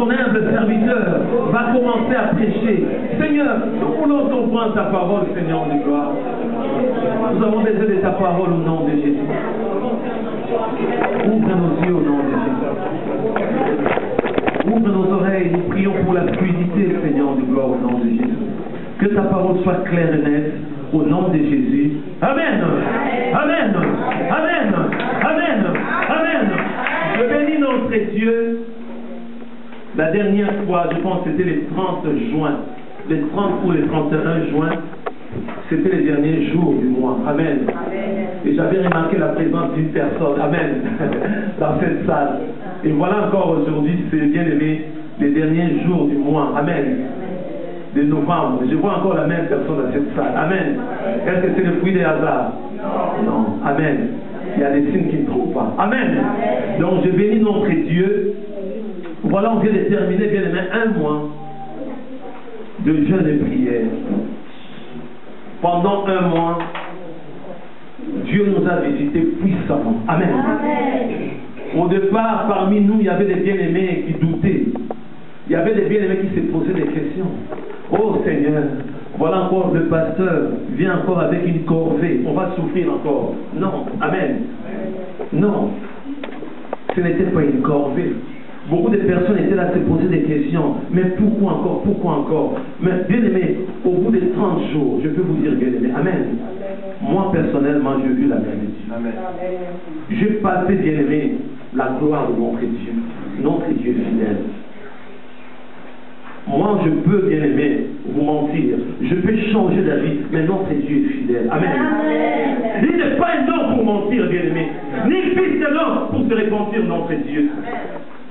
ton humble serviteur va commencer à prêcher. Seigneur, nous voulons comprendre ta parole, Seigneur de gloire. Nous avons besoin de ta parole au nom de Jésus. Ouvre nos yeux au nom de Jésus. Ouvre nos oreilles, nous prions pour la fluidité, Seigneur de gloire, au nom de Jésus. Que ta parole soit claire et nette, au nom de Jésus. Amen. Amen. Amen. Amen. Amen. Je bénis notre Dieu. La dernière fois, je pense que c'était les 30 juin, les 30 ou les 31 juin, c'était les derniers jours du mois. Amen. Et j'avais remarqué la présence d'une personne. Amen. Dans cette salle. Et voilà encore aujourd'hui, c'est bien aimé, les derniers jours du mois. Amen. De novembre. Je vois encore la même personne dans cette salle. Amen. Est-ce que c'est le fruit des hasards? Non. Amen. Il y a des signes qui ne trouvent pas. Amen. Donc je bénis notre Dieu. Voilà, on vient de terminer, bien aimé, un mois de jeûne et prière. Pendant un mois, Dieu nous a visités puissamment. Amen. Au départ, parmi nous, il y avait des bien-aimés qui doutaient. Il y avait des bien-aimés qui se posaient des questions. Oh Seigneur, voilà encore le pasteur vient encore avec une corvée. On va souffrir encore. Non. Amen. Non. Ce n'était pas une corvée. Beaucoup de personnes étaient là à se poser des questions. Mais pourquoi encore? Pourquoi encore? Mais bien aimé, au bout de 30 jours, je peux vous dire bien aimé, amen. Moi personnellement, j'ai vu la main de Dieu. Amen. J'ai palpé bien aimé la gloire de notre Dieu. Notre Dieu fidèle. Moi, je peux bien aimer vous mentir. Je peux changer d'avis, mais notre Dieu est fidèle. Amen. Amen. Il n'est pas un homme pour mentir, bien aimé. Ni fils de l'homme pour se repentir, notre Dieu.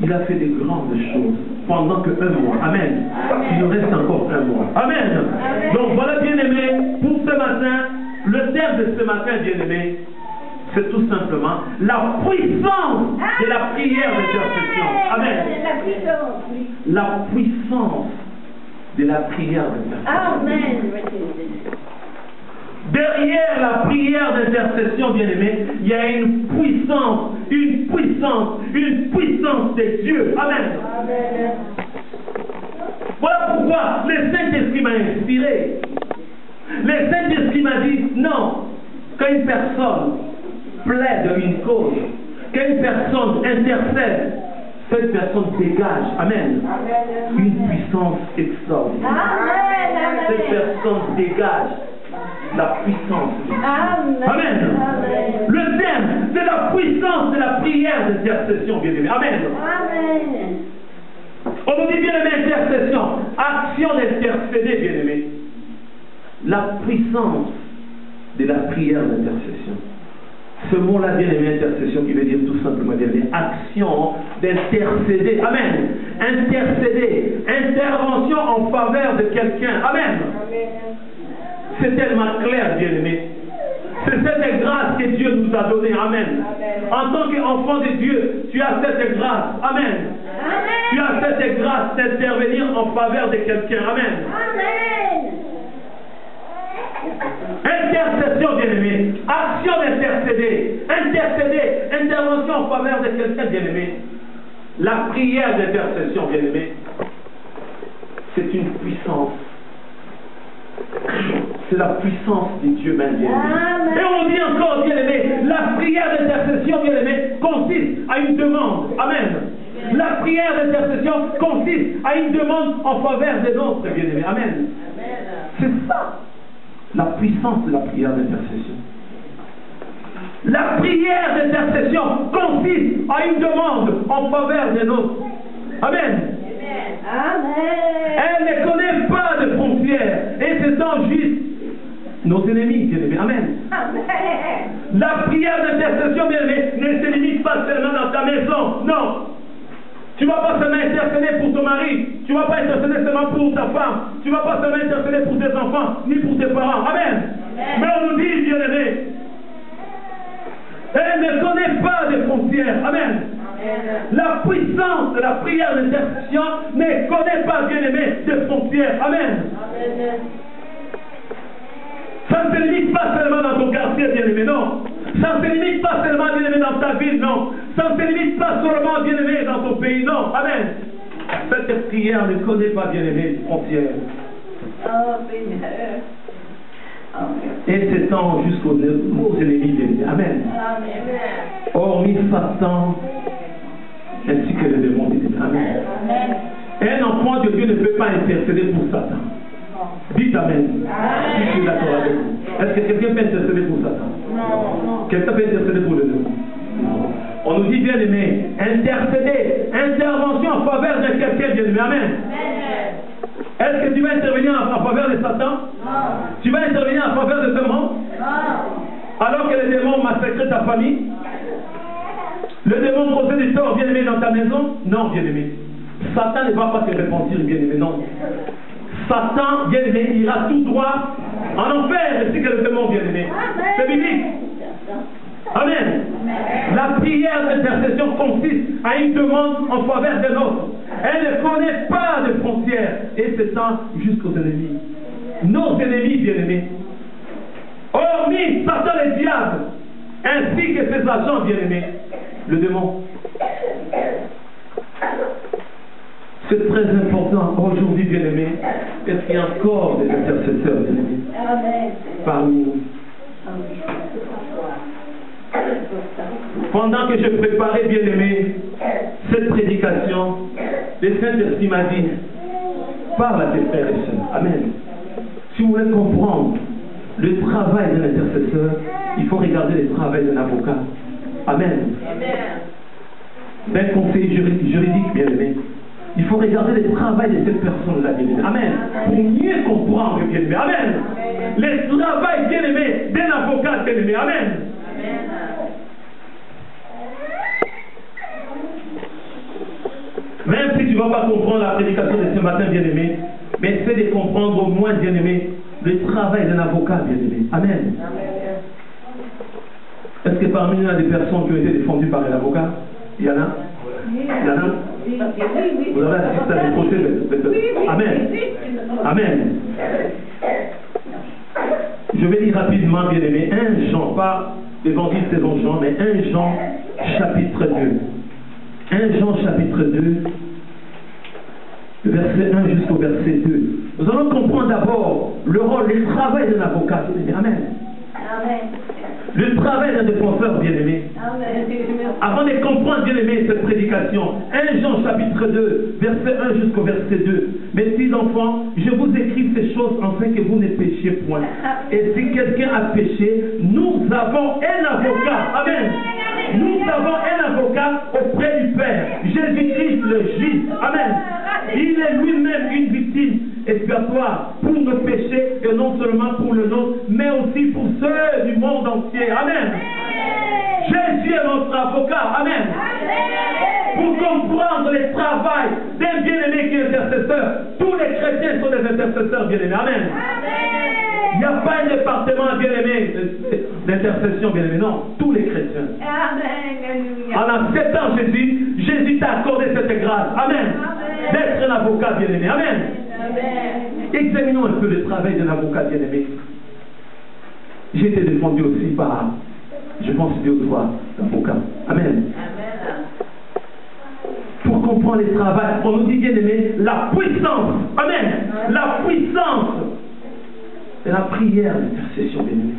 Il a fait des grandes choses pendant que un mois. Amen. Il nous reste encore un mois. Amen. Amen. Donc voilà, bien aimé, pour ce matin, le thème de ce matin, bien aimé, c'est tout simplement la puissance de la prière d'intercession. Amen. La puissance de la prière d'intercession. Amen. Derrière la prière d'intercession, bien aimé, il y a une puissance de Dieu. Amen. Amen. Voilà pourquoi le Saint-Esprit m'a inspiré. Le Saint-Esprit m'a dit, non, quand une personne plaide une cause, quand une personne intercède, cette personne dégage, amen, une puissance extraordinaire. Amen. Cette personne dégage la puissance de Dieu. Amen. Amen. Le thème de la puissance de la prière d'intercession, bien aimé. Amen. Amen. On nous dit bien aimé intercession, action d'intercéder, bien aimé. La puissance de la prière d'intercession. Ce mot-là, bien aimé, intercession, qui veut dire tout simplement, bien aimé, action d'intercéder. Amen. Intercéder. Intervention en faveur de quelqu'un. Amen. C'est tellement clair, bien aimé. C'est cette grâce que Dieu nous a donnée. Amen. En tant qu'enfant de Dieu, tu as cette grâce. Amen. Tu as cette grâce d'intervenir en faveur de quelqu'un. Amen. Intercession, bien-aimé. Action d'intercéder. Intercéder. Intervention en faveur de quelqu'un, bien-aimé. La prière d'intercession, bien-aimé, c'est une puissance. C'est la puissance de Dieu même, bien-aimé. Et on dit encore, bien-aimé, la prière d'intercession, bien-aimé, consiste à une demande. Amen. La prière d'intercession consiste à une demande en faveur des autres, bien-aimé. Amen. C'est ça. La puissance de la prière d'intercession. La prière d'intercession consiste à une demande en faveur des autres. Amen. Amen. Elle ne connaît pas de frontières et c'est en juste nos ennemis, bien-aimés. Amen. Amen. La prière d'intercession, bien-aimé, ne se limite pas seulement dans ta maison. Non. Tu ne vas pas seulement intercéder pour ton mari. Tu ne vas pas intercéder seulement pour ta femme. Tu ne vas pas seulement intercéder pour tes enfants, ni pour tes parents. Amen. Mais on nous dit, bien-aimé, elle ne connaît pas de frontières. Amen. La puissance de la prière d'intercession ne connaît pas, bien-aimé, de frontières. Amen. Ça ne se limite pas seulement dans ton quartier, bien-aimé, non. Ça ne se limite pas seulement, bien-aimé, dans ta ville, non. Ça ne se limite pas seulement, bien-aimé, dans ton pays, non. Amen. Cette prière ne connaît pas, bien-aimé, frontières. Et s'étend jusqu'aux ennemis, bien-aimés. Amen. Hormis Satan, ainsi que les démons, bien-aimés. Amen. Un enfant de Dieu ne peut pas intercéder pour Satan. Dites Amen. Si je suis d'accord avec vous. Est-ce que quelqu'un peut intercéder pour Satan? Non. Quelqu'un peut intercéder pour le démon? On nous dit, bien aimé, intercéder, intervention en faveur de quelqu'un, bien aimé. Amen. Est-ce que tu vas intervenir en faveur de Satan? Non. Tu vas intervenir en faveur de ce monde? Non. Alors que les démons massacrent ta famille? Le démon causait du tort, bien aimé, dans ta maison? Non, bien aimé. Satan ne va pas te repentir, bien aimé, non. Satan, bien aimé, ira tout droit en enfer, ainsi que le démon, bien aimé. C'est biblique. Amen. La prière d'intercession consiste à une demande en faveur de l'autre. Elle ne connaît pas de frontières et s'étend jusqu'aux ennemis. Nos ennemis, bien-aimés. Hormis Satan le diable, ainsi que ses agents, bien-aimés. Le démon. C'est très important aujourd'hui, bien-aimés. Est-ce qu'il y a encore des intercesseurs, bien-aimés, parmi nous? Pendant que je préparais, bien aimé, cette prédication, le Saint-Esprit m'a dit, parle à tes frères et sœurs. Amen. Si vous voulez comprendre le travail d'un intercesseur, il faut regarder le travail d'un avocat. Amen. D'un conseiller juridique, bien aimé. Il faut regarder le travail de cette personne-là, bien aimé. Amen. Pour mieux comprendre, bien aimé. Amen. Le travail, bien aimé, d'un avocat, bien aimé. Amen. Même si tu ne vas pas comprendre la prédication de ce matin, bien-aimé, mais essaie de comprendre au moins, bien-aimé, le travail d'un avocat, bien-aimé. Amen. Est-ce que parmi nous, il y a des personnes qui ont été défendues par un avocat? Il y en a? Il y en a? Vous avez assisté à des procès? Amen. Amen. Je vais dire rapidement, bien-aimé, 1 Jean, pas l'évangile selon Jean, mais 1 Jean chapitre 2. 1 Jean chapitre 2, verset 1 jusqu'au verset 2. Nous allons comprendre d'abord le rôle, le travail d'un avocat. Amen. Amen. Le travail d'un défenseur, bien-aimé. Avant de comprendre, bien-aimé, cette prédication, 1 Jean chapitre 2, verset 1 jusqu'au verset 2. Mes petits enfants, je vous écris ces choses afin que vous ne péchiez point. Et si quelqu'un a péché, nous avons un avocat. Amen. Nous avons un avocat auprès du Père, Jésus-Christ le juste. Amen. Il est lui-même une victime expiatoire pour nos péchés, et non seulement pour le nôtre, mais aussi pour ceux du monde entier. Amen. Jésus est notre avocat. Amen. Pour comprendre le travail d'un bien-aimé qui est intercesseur, tous les chrétiens sont des intercesseurs bien-aimés. Amen. Il n'y a pas un département bien-aimé d'intercession bien-aimé, non, tous les chrétiens. Amen. En acceptant Jésus, Jésus t'a accordé cette grâce. Amen. D'être un avocat bien-aimé. Amen. Examinons un peu le travail d'un avocat bien-aimé. J'ai été défendu aussi par, je pense, 2 ou 3 avocats. Amen. Pour comprendre le travail, on nous dit bien-aimé, la puissance. Amen. La puissance de la prière d'intercession, bien-aimé.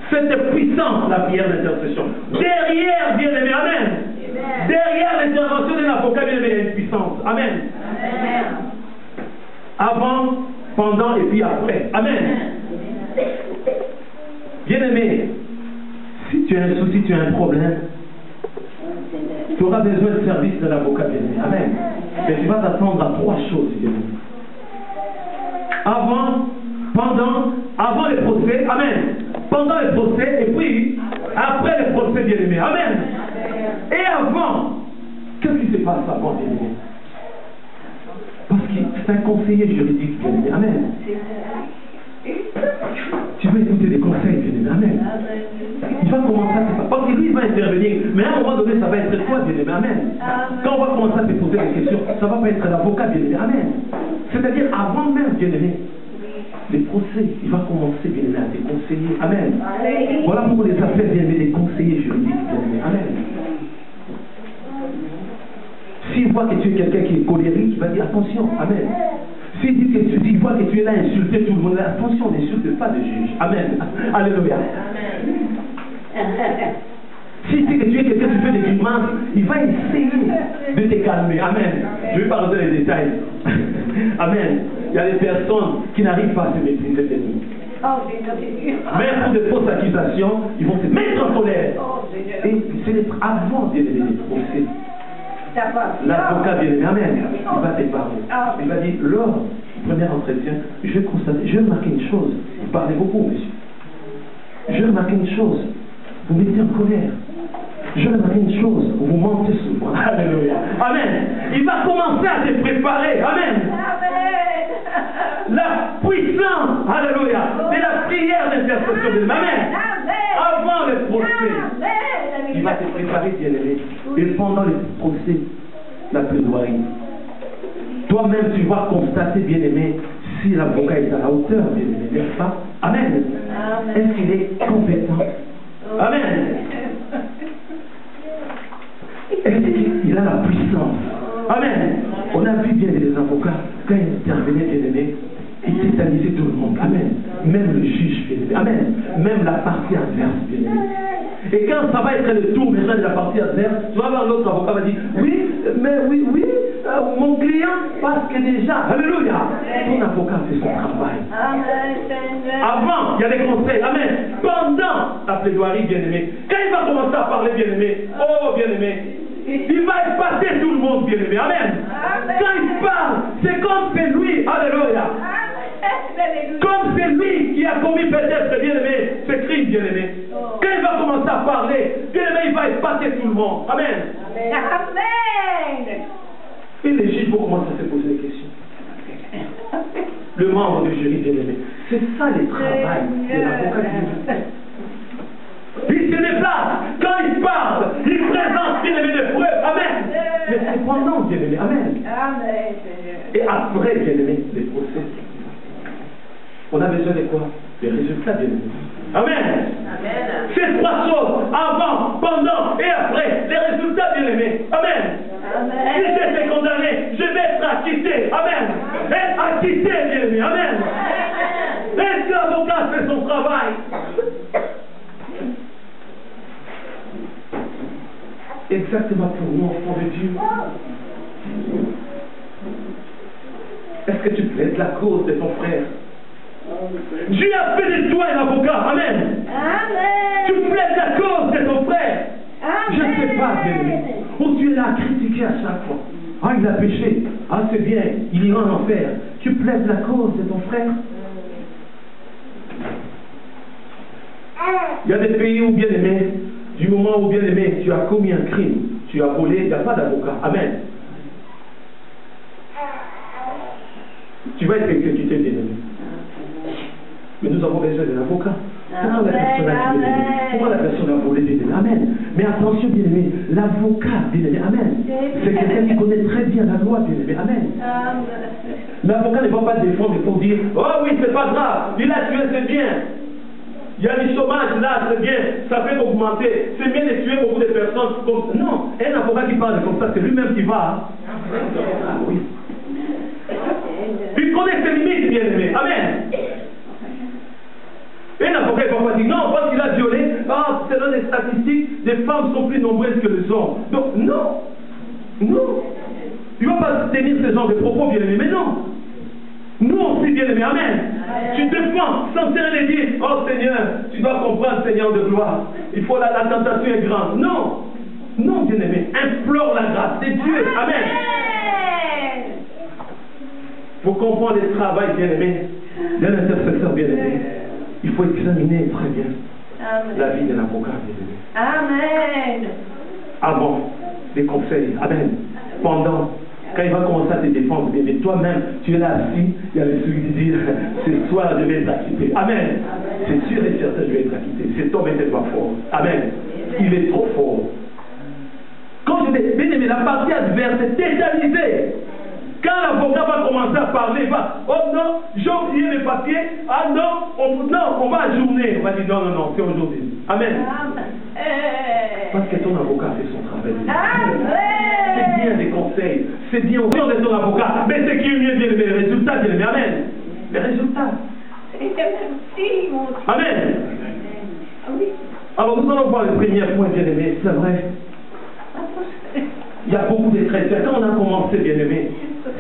Cette puissance, la prière d'intercession. Derrière, bien-aimé, amen. Derrière l'intervention d'un avocat, bien-aimé, il y a une puissance. Amen. Avant, pendant et puis après. Amen. Bien-aimé, si tu as un souci, tu as un problème, tu auras besoin de service de l'avocat, bien-aimé. Amen. Mais tu vas t'attendre à 3 choses, bien-aimé. Avant, pendant, avant le procès, amen. Pendant le procès, et puis après le procès, bien-aimé. Amen. Et avant, qu'est-ce qui se passe avant, bien-aimé? Parce que c'est un conseiller juridique, bien-aimé. Amen. Tu vas écouter des conseils, bien-aimé. Amen. Il va commencer à te faire. Parce que lui, il va intervenir. Mais à un moment donné, ça va être toi, bien-aimé. Amen. Quand on va commencer à te poser des questions, ça ne va pas être l'avocat, bien-aimé. Amen. C'est-à-dire, avant même, bien-aimé, les procès, il va commencer, bien-aimé, à te conseiller. Amen. Voilà pour les affaires, bien-aimé, des conseillers juridiques, bien-aimé. Amen. Si voit que tu es quelqu'un qui est colérique, il va dire attention, amen. S'il voit que tu es là à insulter tout le monde, attention, n'insulte pas de juge. Amen. Alléluia. Si tu es quelqu'un qui fait des grimaces, il va essayer de te calmer. Amen. Je ne vais pas rentrer dans les détails. Amen. Il y a des personnes qui n'arrivent pas à se maîtriser de nous. Même pour des fausses accusations, ils vont se mettre en colère. Et c'est avant de les procès. L'avocat bien-aimé, amen, il va te parler. Il va dire, lors du premier entretien, je vais remarquer une chose. Vous parlez beaucoup, monsieur. Je vais remarquer une chose. Vous mettez en colère. Je vais remarquer une chose. Vous mentez souvent. Alléluia. Amen. Il va commencer à te préparer. Amen. La puissance, alléluia, de la prière d'intercession de Amen. Avant le procès, il va te préparer, bien-aimé. Et pendant le procès, la plaidoirie. Toi-même, tu vas constater, bien-aimé, si l'avocat est à la hauteur, bien-aimé, n'est-ce pas? Amen. Est-ce qu'il est compétent? Amen. Est-ce qu'il a la puissance? Amen. On a vu bien les avocats, quand ils intervenaient, bien-aimé, ils tétanisaient tout le monde. Amen. Même le juge, bien-aimé. Amen. Même la partie adverse, bien-aimé. Et quand ça va être le tour maintenant de la partie adverse, tu vas voir l'autre avocat va dire, oui, mon client, parce que déjà, alléluia, ton avocat fait son travail. Avant, il y a des conseils, amen. Pendant la plaidoirie, bien-aimé, quand il va commencer à parler, bien-aimé, oh, bien-aimé, il va effacer tout le monde, bien-aimé, amen. Quand il parle, c'est comme c'est lui, alléluia. Comme c'est lui qui a commis peut-être, bien-aimé, ce crime, bien-aimé. Quand il va commencer à parler, bien-aimé, il va effacer tout le monde. Amen. Amen. Et les juges vont commencer à se poser des questions. Le membre de jury, bien-aimé. C'est ça le travail de l'avocat. Il se déplace. Quand il parle, il présente, bien-aimé, des preuves. Amen. Mais c'est pendant, bien-aimé. Amen. Et après, bien-aimé, les procès. On a besoin de quoi? Des résultats, bien-aimé. Amen. Amen. Ces trois choses, avant, pendant et après, les résultats, bien-aimés. Amen. Amen. Si j'ai été condamné, je vais être acquitté. Amen. Être acquitté, bien-aimé. Amen. Est-ce que l'avocat fait son travail? Exactement pour nous, enfants de Dieu. Est-ce que tu plaides la cause de ton frère? Dieu a fait de toi un avocat. Amen. Amen. Tu plaides la cause de ton frère. Amen. Je ne sais pas, bien-aimé. Ou tu es là à critiquer à chaque fois. Ah, il a péché. Ah, c'est bien. Il ira en enfer. Tu plaides la cause de ton frère. Il y a des pays où, bien-aimé, du moment où, bien-aimé, tu as commis un crime, tu as volé, il n'y a pas d'avocat. Amen. Tu vas être exécuté, bien-aimé. Mais nous avons besoin d'un avocat. Pourquoi la personne a tué, bien-aimé? Pourquoi la personne a volé, bien-aimé? Amen. Mais attention, bien-aimé, l'avocat, bien-aimé, amen. C'est quelqu'un qui connaît très bien la loi, bien-aimé, amen. L'avocat ne va pas défendre pour dire, oh oui, c'est pas grave, il a tué, c'est bien. Il y a du chômage là, c'est bien, ça fait augmenter. C'est bien de tuer beaucoup de personnes comme ça. Non, un avocat qui parle comme ça, c'est lui-même qui va. Ah oui. Il connaît ses limites, bien-aimé. Amen. Un avocat ne va pas dire non, parce qu'il a violé, selon les statistiques, les femmes sont plus nombreuses que les hommes. Donc, non. Non. Il ne va pas tenir ce genre de propos, bien-aimé, mais non. Nous aussi, bien-aimés, amen. Tu défends sans serrer les dire, oh Seigneur, tu dois comprendre, Seigneur de gloire. Il faut la tentation est grande. Non. Non, bien-aimé, implore la grâce de Dieu. Amen. Pour comprendre le travail, bien-aimé, de l'intercesseur, bien-aimé, il faut examiner très bien la vie de l'avocat, bien-aimé. Amen. Avant, les conseils. Amen. Pendant. Quand il va commencer à te défendre, mais toi-même, tu es là assis, il y a le celui qui dit, ce soir, je vais être acquitté. Amen. C'est sûr et certain, je vais être acquitté. Cet homme était pas fort. Amen. Il est trop fort. Quand je dis, bien aimé, la partie adverse est tétanisée. Quand l'avocat va commencer à parler, il va, oh non, j'ai oublié mes papiers, ah non, on va ajourner. On va dire, non, c'est aujourd'hui. Amen. Parce que ton avocat fait son travail. Amen. C'est bien bien des conseils, c'est bien au cœur de ton avocat, mais c'est qui est mieux, bien aimé, les résultats, bien aimé, amen. Les résultats. Merci, mon Dieu. Amen. Ah oui. Alors nous allons voir le premier point, bien aimé, c'est vrai. Il y a beaucoup de chrétiens. Quand on a commencé, bien aimé,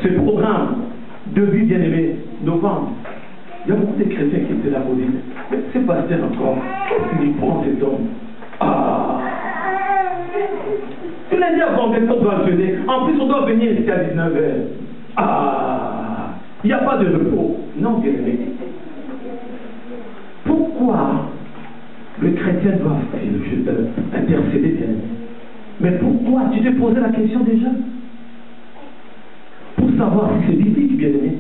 ce programme de vie, bien aimé, novembre, il y a beaucoup de chrétiens qui étaient là pour dire, mais c'est pasteur encore, qu'est-ce qu'il prend cet homme? Ah! Tu l'as dit avant, on doit jeûner. En plus, on doit venir ici à 19h. Ah! Il n'y a pas de repos. Non, bien aimé. Pourquoi le chrétien doit intercéder, bien aimé? Mais pourquoi? Tu t'es posé la question déjà? Pour savoir si c'est biblique, bien aimé.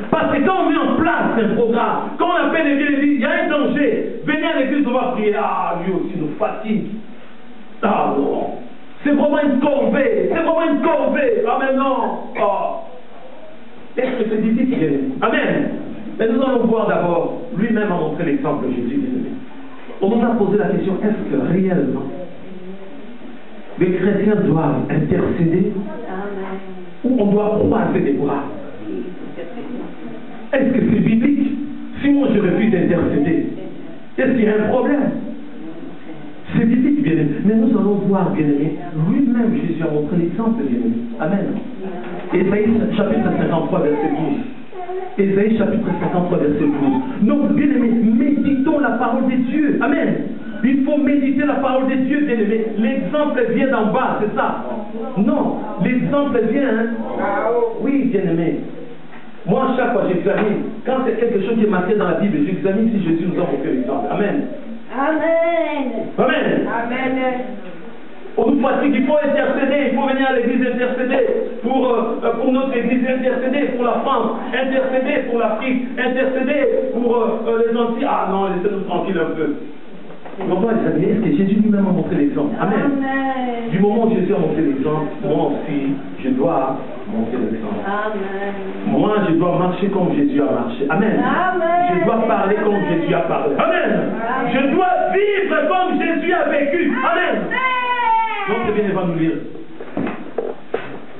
Parce que quand on met en place un programme, quand on appelle les bien-aimés, il y a un danger. Venez à l'église, on va prier. Ah, lui aussi nous fatigue. Ah non. C'est vraiment une corvée. C'est vraiment une corvée. Ah mais non. Oh. Est-ce que c'est biblique, bien-aimé? Amen. Mais nous allons voir d'abord, lui-même a montré l'exemple de Jésus, bien-aimé. On nous a posé la question, est-ce que réellement les chrétiens doivent intercéder ou on doit croiser les bras? Est-ce que c'est biblique? Si moi je refuse d'intercéder, est-ce qu'il y a un problème? C'est biblique, bien-aimé. Mais nous allons voir, bien-aimé, lui-même Jésus a montré l'exemple, bien-aimé. Amen. Ésaïe chapitre 53, verset 12. Ésaïe chapitre 53, verset 12. Donc, bien-aimé, méditons la parole de Dieu. Amen. Il faut méditer la parole de Dieu, bien-aimé. L'exemple vient d'en bas, c'est ça? Non, l'exemple vient, hein? Oui, bien-aimé. Moi, à chaque fois, j'examine. Quand c'est quelque chose qui est marqué dans la Bible, j'examine si Jésus nous a montré l'exemple. Amen. Amen. Amen. Amen. On nous fatigue, il faut intercéder, il faut venir à l'église intercéder pour notre église, intercéder pour la France, intercéder pour l'Afrique, intercéder pour les Antilles. Ah non, laissez-nous tranquilles un peu. Donc, moi, les amis, est-ce que Jésus lui-même a montré l'exemple? Amen. Amen. Du moment où Jésus a montré l'exemple, moi aussi, je dois montrer l'exemple. Amen. Moi, je dois marcher comme Jésus a marché. Amen. Amen. Je dois parler comme Jésus a parlé. Amen. Je dois vivre comme Jésus a vécu. Amen. Donc, c'est bien, il va nous lire.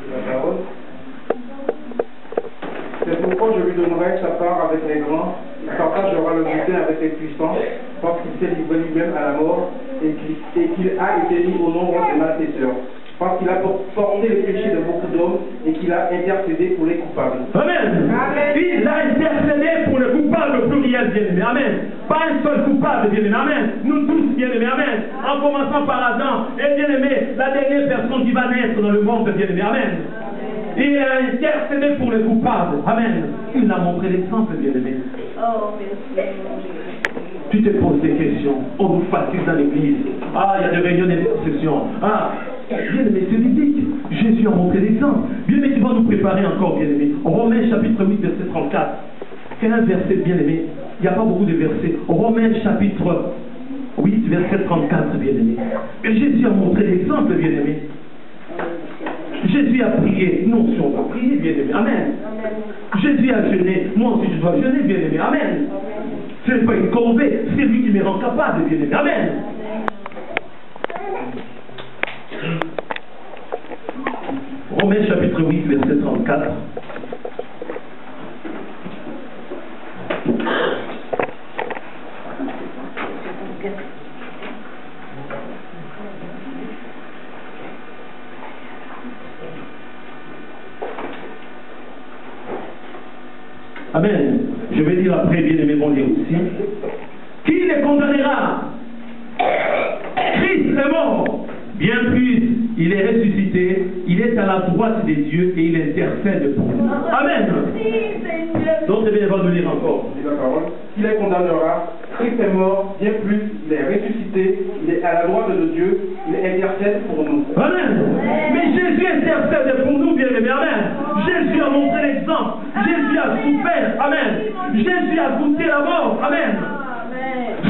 La parole. C'est pourquoi je lui donnerai sa part avec les grands, il partagera le butin avec les puissants, parce qu'il s'est livré lui-même à la mort et qu'il a été mis au nombre des malfaiteurs. Parce qu'il a porté les péchés de beaucoup d'hommes et qu'il a intercédé pour les coupables. Amen. Amen. Il a intercédé pour le coupable pluriel, bien-aimé. Amen. Pas un seul coupable, bien-aimé. Amen. Nous tous, bien-aimés. Amen. En commençant par Adam. Et bien-aimé, la dernière personne qui va naître dans le monde, bien-aimé. Amen. Il a intercédé pour les coupables. Amen. Il a montré l'exemple, bien-aimé. Oh, merci. Tu te poses des questions. On nous fatigue dans l'église. Ah, il y a des réunions d'intercession. Ah, bien-aimé, c'est biblique. Jésus a montré l'exemple. Bien-aimé, tu vas nous préparer encore, bien-aimé. Romains chapitre 8, verset 34. C'est un verset, bien-aimé. Il n'y a pas beaucoup de versets. Romains chapitre 8, verset 34, bien-aimé. Et Jésus a montré l'exemple, bien-aimé. Jésus a prié. Nous aussi, on va prier, bien-aimé. Amen. Jésus a jeûné. Moi aussi, je dois jeûner, bien-aimé. Amen. Ce n'est pas une corvée. C'est lui qui me rend capable, bien-aimé. Amen. Romains chapitre 8, verset 34. Amen. Je vais dire après, bien-aimé, vont dire aussi. Qui les condamnera? Christ est mort. Bien plus, il est ressuscité, il est à la droite des dieux et il intercède pour nous. Amen. Donc, c'est bien, il va nous lire encore. Dit la parole. Qui les condamnera? Christ est mort, bien plus, il est ressuscité, il est à la droite de Dieu, il intercède pour nous. Amen. Mais Jésus intercède pour nous, bien-aimés. Amen. Jésus a montré l'exemple. Jésus a souffert. Amen. Jésus a goûté la mort. Amen.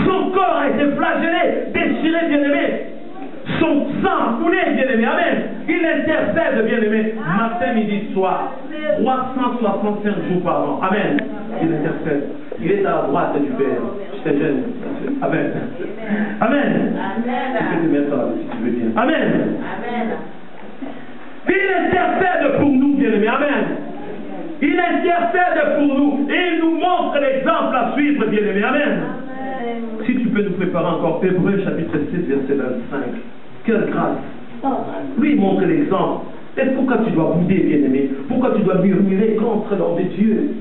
Son corps a été flagellé, déchiré, bien-aimé. Son sang coulé, bien-aimé. Amen. Il intercède, bien-aimé. Matin, midi, soir. 365 jours par an. Amen. Il intercède. Il est à la droite du Père. Je te gêne. Amen. Amen. Tu peux te mettre là si tu veux bien. Amen. Il intercède pour nous, bien-aimés. Amen. Il intercède pour nous et il nous montre l'exemple à suivre, bien-aimés. Amen. Si tu peux nous préparer encore, Hébreux chapitre 6, verset 25. Quelle grâce. Lui montre l'exemple. Et pourquoi tu dois bouder, bien-aimé? Pourquoi tu dois murmurer contre l'homme de Dieu?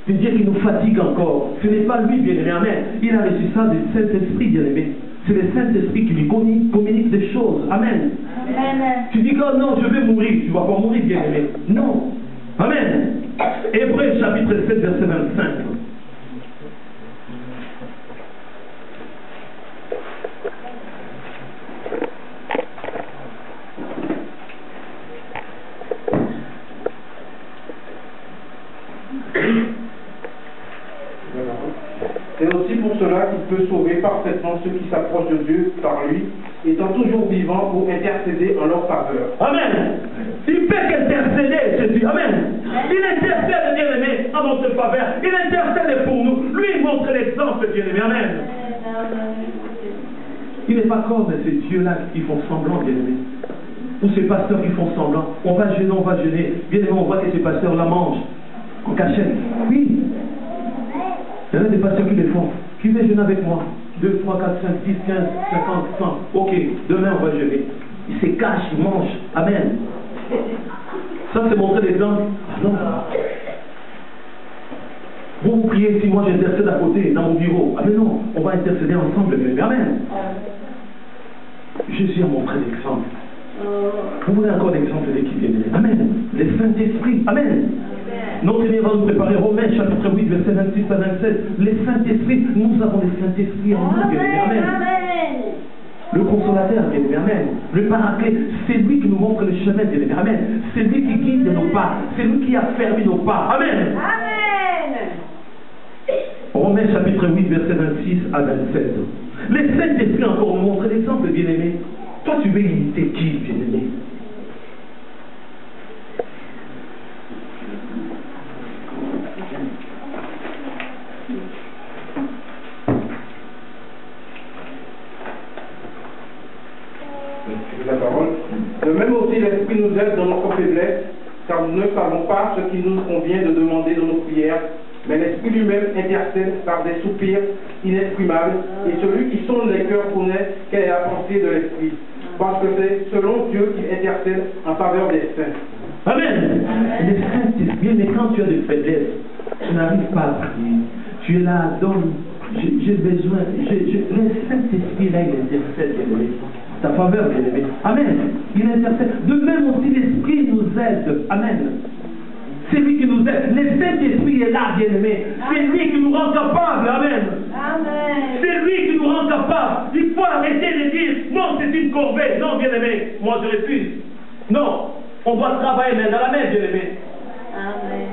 De Dieu qui nous fatigue encore. Ce n'est pas lui, bien-aimé. Amen. Il a reçu ça du Saint-Esprit, bien-aimé. C'est le Saint-Esprit qui lui communique des choses. Amen. Amen. Tu dis que oh non, je vais mourir. Tu ne vas pas mourir, bien-aimé. Non. Amen. Hébreux chapitre 7, verset 25. C'est aussi pour cela qu'il peut sauver parfaitement ceux qui s'approchent de Dieu par lui, étant toujours vivant pour intercéder en leur faveur. Amen. Il peut intercéder, Jésus. Amen. Il intercède, bien-aimé, en notre faveur. Il intercède pour nous. Lui, il montre l'exemple, bien-aimé. Amen. Il n'est pas comme ces dieux-là qui font semblant, bien-aimé. Ou ces pasteurs qui font semblant. On va jeûner, on va jeûner. Bien-aimé, on voit que ces pasteurs-là mangent en cachette. Oui. Il y en a des pasteurs qui le font. Qui veut jeûner avec moi? 2, 3, 4, 5, 10, 15, 50, 100. Ok, demain on va jeûner. Ils se cachent, ils mangent. Amen. Ça c'est montrer l'exemple. Ah non. Vous priez si moi j'intercède à côté, dans mon bureau. Ah mais non, on va intercéder ensemble. Amen. Jésus a montré l'exemple. Vous voulez encore l'exemple de qui vient? Amen. Le Saint-Esprit. Amen. Notre Seigneur va nous préparer Romains chapitre 8, verset 26 à 27. Le Saint-Esprit, nous avons le Saint-Esprit en nous. Amen. Le consolateur, bien aimé, amen. Le paraclet, c'est lui qui nous montre le chemin, bien aimé, amen. C'est lui qui guide nos pas. C'est lui qui a fermé nos pas. Amen. Amen. Romains chapitre 8, verset 26 à 27. Le Saint-Esprit encore nous montre l'exemple, bien aimé. Toi, tu veux imiter qui, bien aimé? La parole. De même aussi, l'Esprit nous aide dans notre faiblesse, car nous ne savons pas ce qui nous convient de demander dans nos prières, mais l'Esprit lui-même intercède par des soupirs inexprimables, et celui qui sonde les cœurs connaît quelle est la pensée de l'Esprit, parce que c'est selon Dieu qu'il intercède en faveur des saints. Amen. Le Saint-Esprit, mais quand tu as des faiblesses, tu n'arrives pas à prier. Tu es là, donne, j'ai besoin, le Saint-Esprit là, il intercède, ta faveur, bien aimé. Amen. Il intercède. De même aussi, l'Esprit nous aide. Amen. C'est lui qui nous aide. Le Saint-Esprit est là, bien aimé. C'est lui qui nous rend capables. Amen. Amen. C'est lui qui nous rend capables. Il faut arrêter de dire, non, c'est une corvée. Non, bien aimé, moi je refuse. Non, on doit travailler main dans la main, bien aimé. Amen.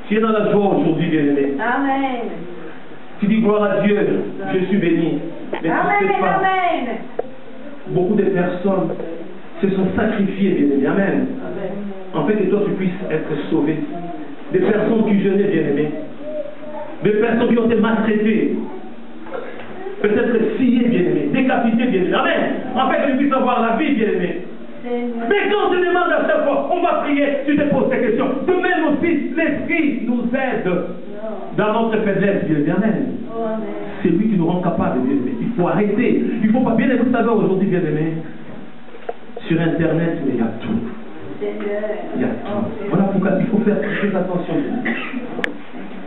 Tu es dans la joie aujourd'hui, bien aimé. Amen. Tu dis gloire à Dieu, je suis béni. Mais amen. Beaucoup de personnes se sont sacrifiées, bien aimé. Amen. En fait, que toi tu puisses être sauvé. Des personnes qui jeûnaient, bien aimé. Des personnes qui ont été maltraitées. Peut-être sciées, bien aimé. Décapitées, bien aimé. Amen. En fait, que tu puisses avoir la vie, bien aimé. Mais quand on te demande à chaque fois, on va prier, tu te poses ces questions. De même aussi, l'Esprit nous aide dans notre faiblesse, bien aimé. Amen. C'est lui qui nous rend capables, bien aimé. Il faut arrêter. Il faut pas, bien aimé, vous savez aujourd'hui, bien aimé, sur Internet, mais il y a tout. Il y a tout. Voilà pourquoi il faut faire très attention.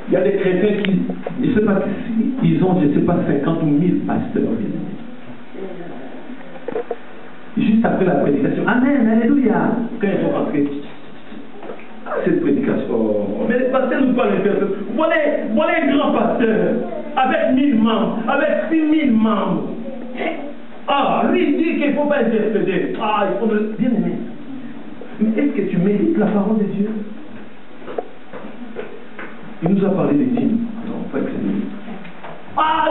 Il y a des chrétiens qui, je ne sais pas, ils ont, je ne sais pas, 50 ou 1000 pasteurs, bien aimé. Juste après la prédication, Amen, Alléluia. Quand ils sont rentrés, cette prédication, mais les pasteurs nous parlent de personnes. Voilà un grand pasteur, avec 1000 membres, avec 6000 membres. Ah, lui il dit qu'il ne faut pas intercéder. Ah, il faut le bien aimer. Mais est-ce que tu mérites la parole de Dieu? Il nous a parlé des dîmes. Non, pas que c'est lui. Ah,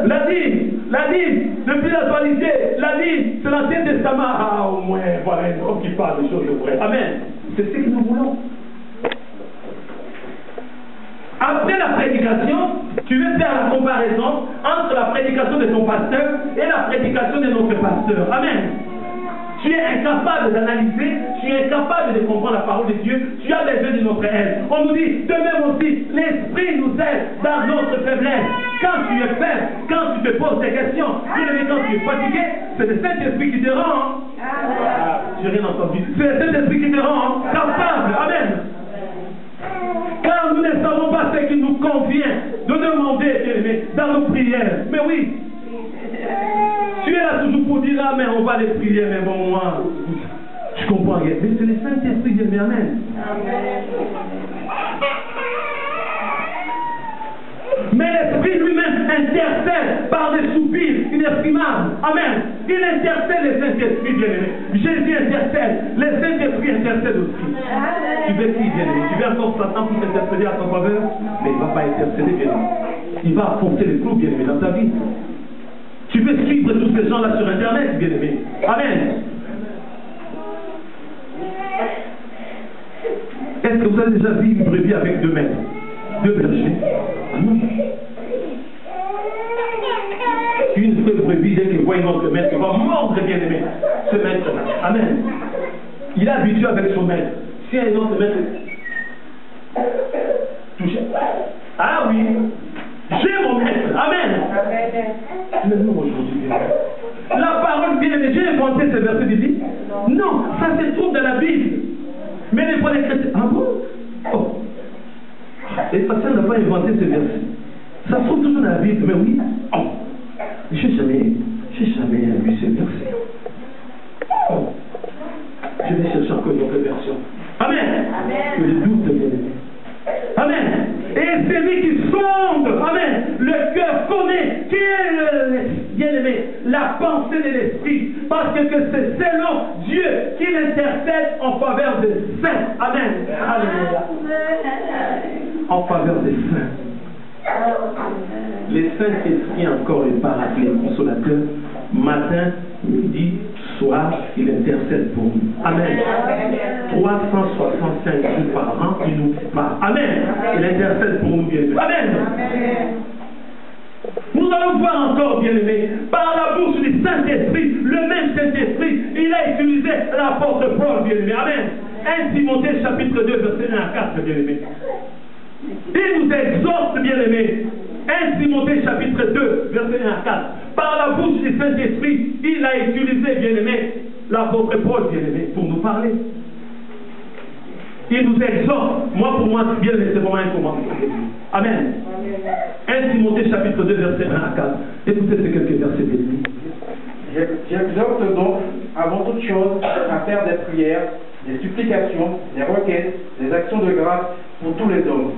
la dîme, depuis l'actualité, la dîme, c'est l'Ancien Testament. Ah, au moins, voilà un homme qui parle des choses vraies. Amen. C'est ce que nous voulons. Après la prédication, tu veux faire la comparaison entre la prédication de ton pasteur et la prédication de notre pasteur. Amen. Tu es incapable d'analyser, tu es incapable de comprendre la parole de Dieu, tu as besoin de notre aide. On nous dit, de même aussi, l'Esprit nous aide dans notre faiblesse. Quand tu es faible, quand tu te poses des questions, quand tu es fatigué, c'est le Saint-Esprit qui te rend. J'ai rien entendu. C'est le Saint-Esprit qui te rend capable. Amen. Car nous ne savons pas ce qui nous convient de demander, bien-aimé, dans nos prières. Mais oui, tu es là toujours pour dire amen, on va les prier, mais bon, moi, je comprends rien. Mais c'est le Saint-Esprit qui dit amen. Mais l'Esprit lui-même intercède par des soupirs inexprimables. Amen. Il intercède les Saint-Esprit, bien-aimés. Jésus intercède. Les Saint-Esprit intercèdent aussi. Tu veux qui, bien-aimé? Tu veux encore Satan pour t'intercéder à ton faveur? Mais il ne va pas intercéder, bien-aimé. Il va apporter les clous, bien-aimé, dans ta vie. Tu peux suivre tous ces gens-là sur Internet, bien-aimé. Amen. Est-ce que vous avez déjà vu une brebis avec 2 mètres? 2 bergers? Non. Une seule brebis, dès qu'il voit une autre maître, il va mordre, bien-aimé, ce maître-là. Amen. Il est habitué avec son maître. Si un autre maître touche. Ah oui, j'ai mon maître. Amen. Mais non, aujourd'hui, la parole, bien-aimé, j'ai inventé ce verset biblique? Non, ça se trouve dans la Bible. Mais les chrétiens. Ah bon? Oh. Les pasteurs n'ont pas inventé ce verset. Ça se trouve toujours dans la Bible, mais oui. Oh. Je n'ai jamais vu ce verset. Oh. Je vais chercher encore une autre version. Amen. Que le doute bien-aimé. Amen. Et c'est lui qui sonde, amen, le cœur connaît qui est bien-aimé, la pensée de l'esprit, parce que c'est selon Dieu qu'il intercède en faveur des saints. Amen. Alléluia. En faveur des saints. Les Saint-Esprit encore est paraclet, consolateur, matin, midi, soir, il intercède pour nous. Amen. 365 jours par an, il nous parle. Amen. Il intercède pour nous, bien-aimés. Amen. Nous allons voir encore, bien-aimés, par la bouche du Saint-Esprit, le même Saint-Esprit, il a utilisé l'apôtre Paul, bien-aimé. Amen. 1 Timothée chapitre 2, verset 1 à 4, bien-aimés. Il nous exhorte, bien-aimés. 1 Timothée chapitre 2, verset 1 à 4. Par la bouche du Saint-Esprit, il a utilisé, bien-aimé, l'apôtre Paul, bien-aimé, pour nous parler. Il nous exhorte. Moi, pour moi, bien-aimé, c'est vraiment un commandement. Amen. 1 Timothée chapitre 2, verset 1 à 4. Écoutez ces quelques versets, bien-aimé. J'exhorte donc, avant toute chose, à faire des prières, des supplications, des requêtes, des actions de grâce pour tous les hommes,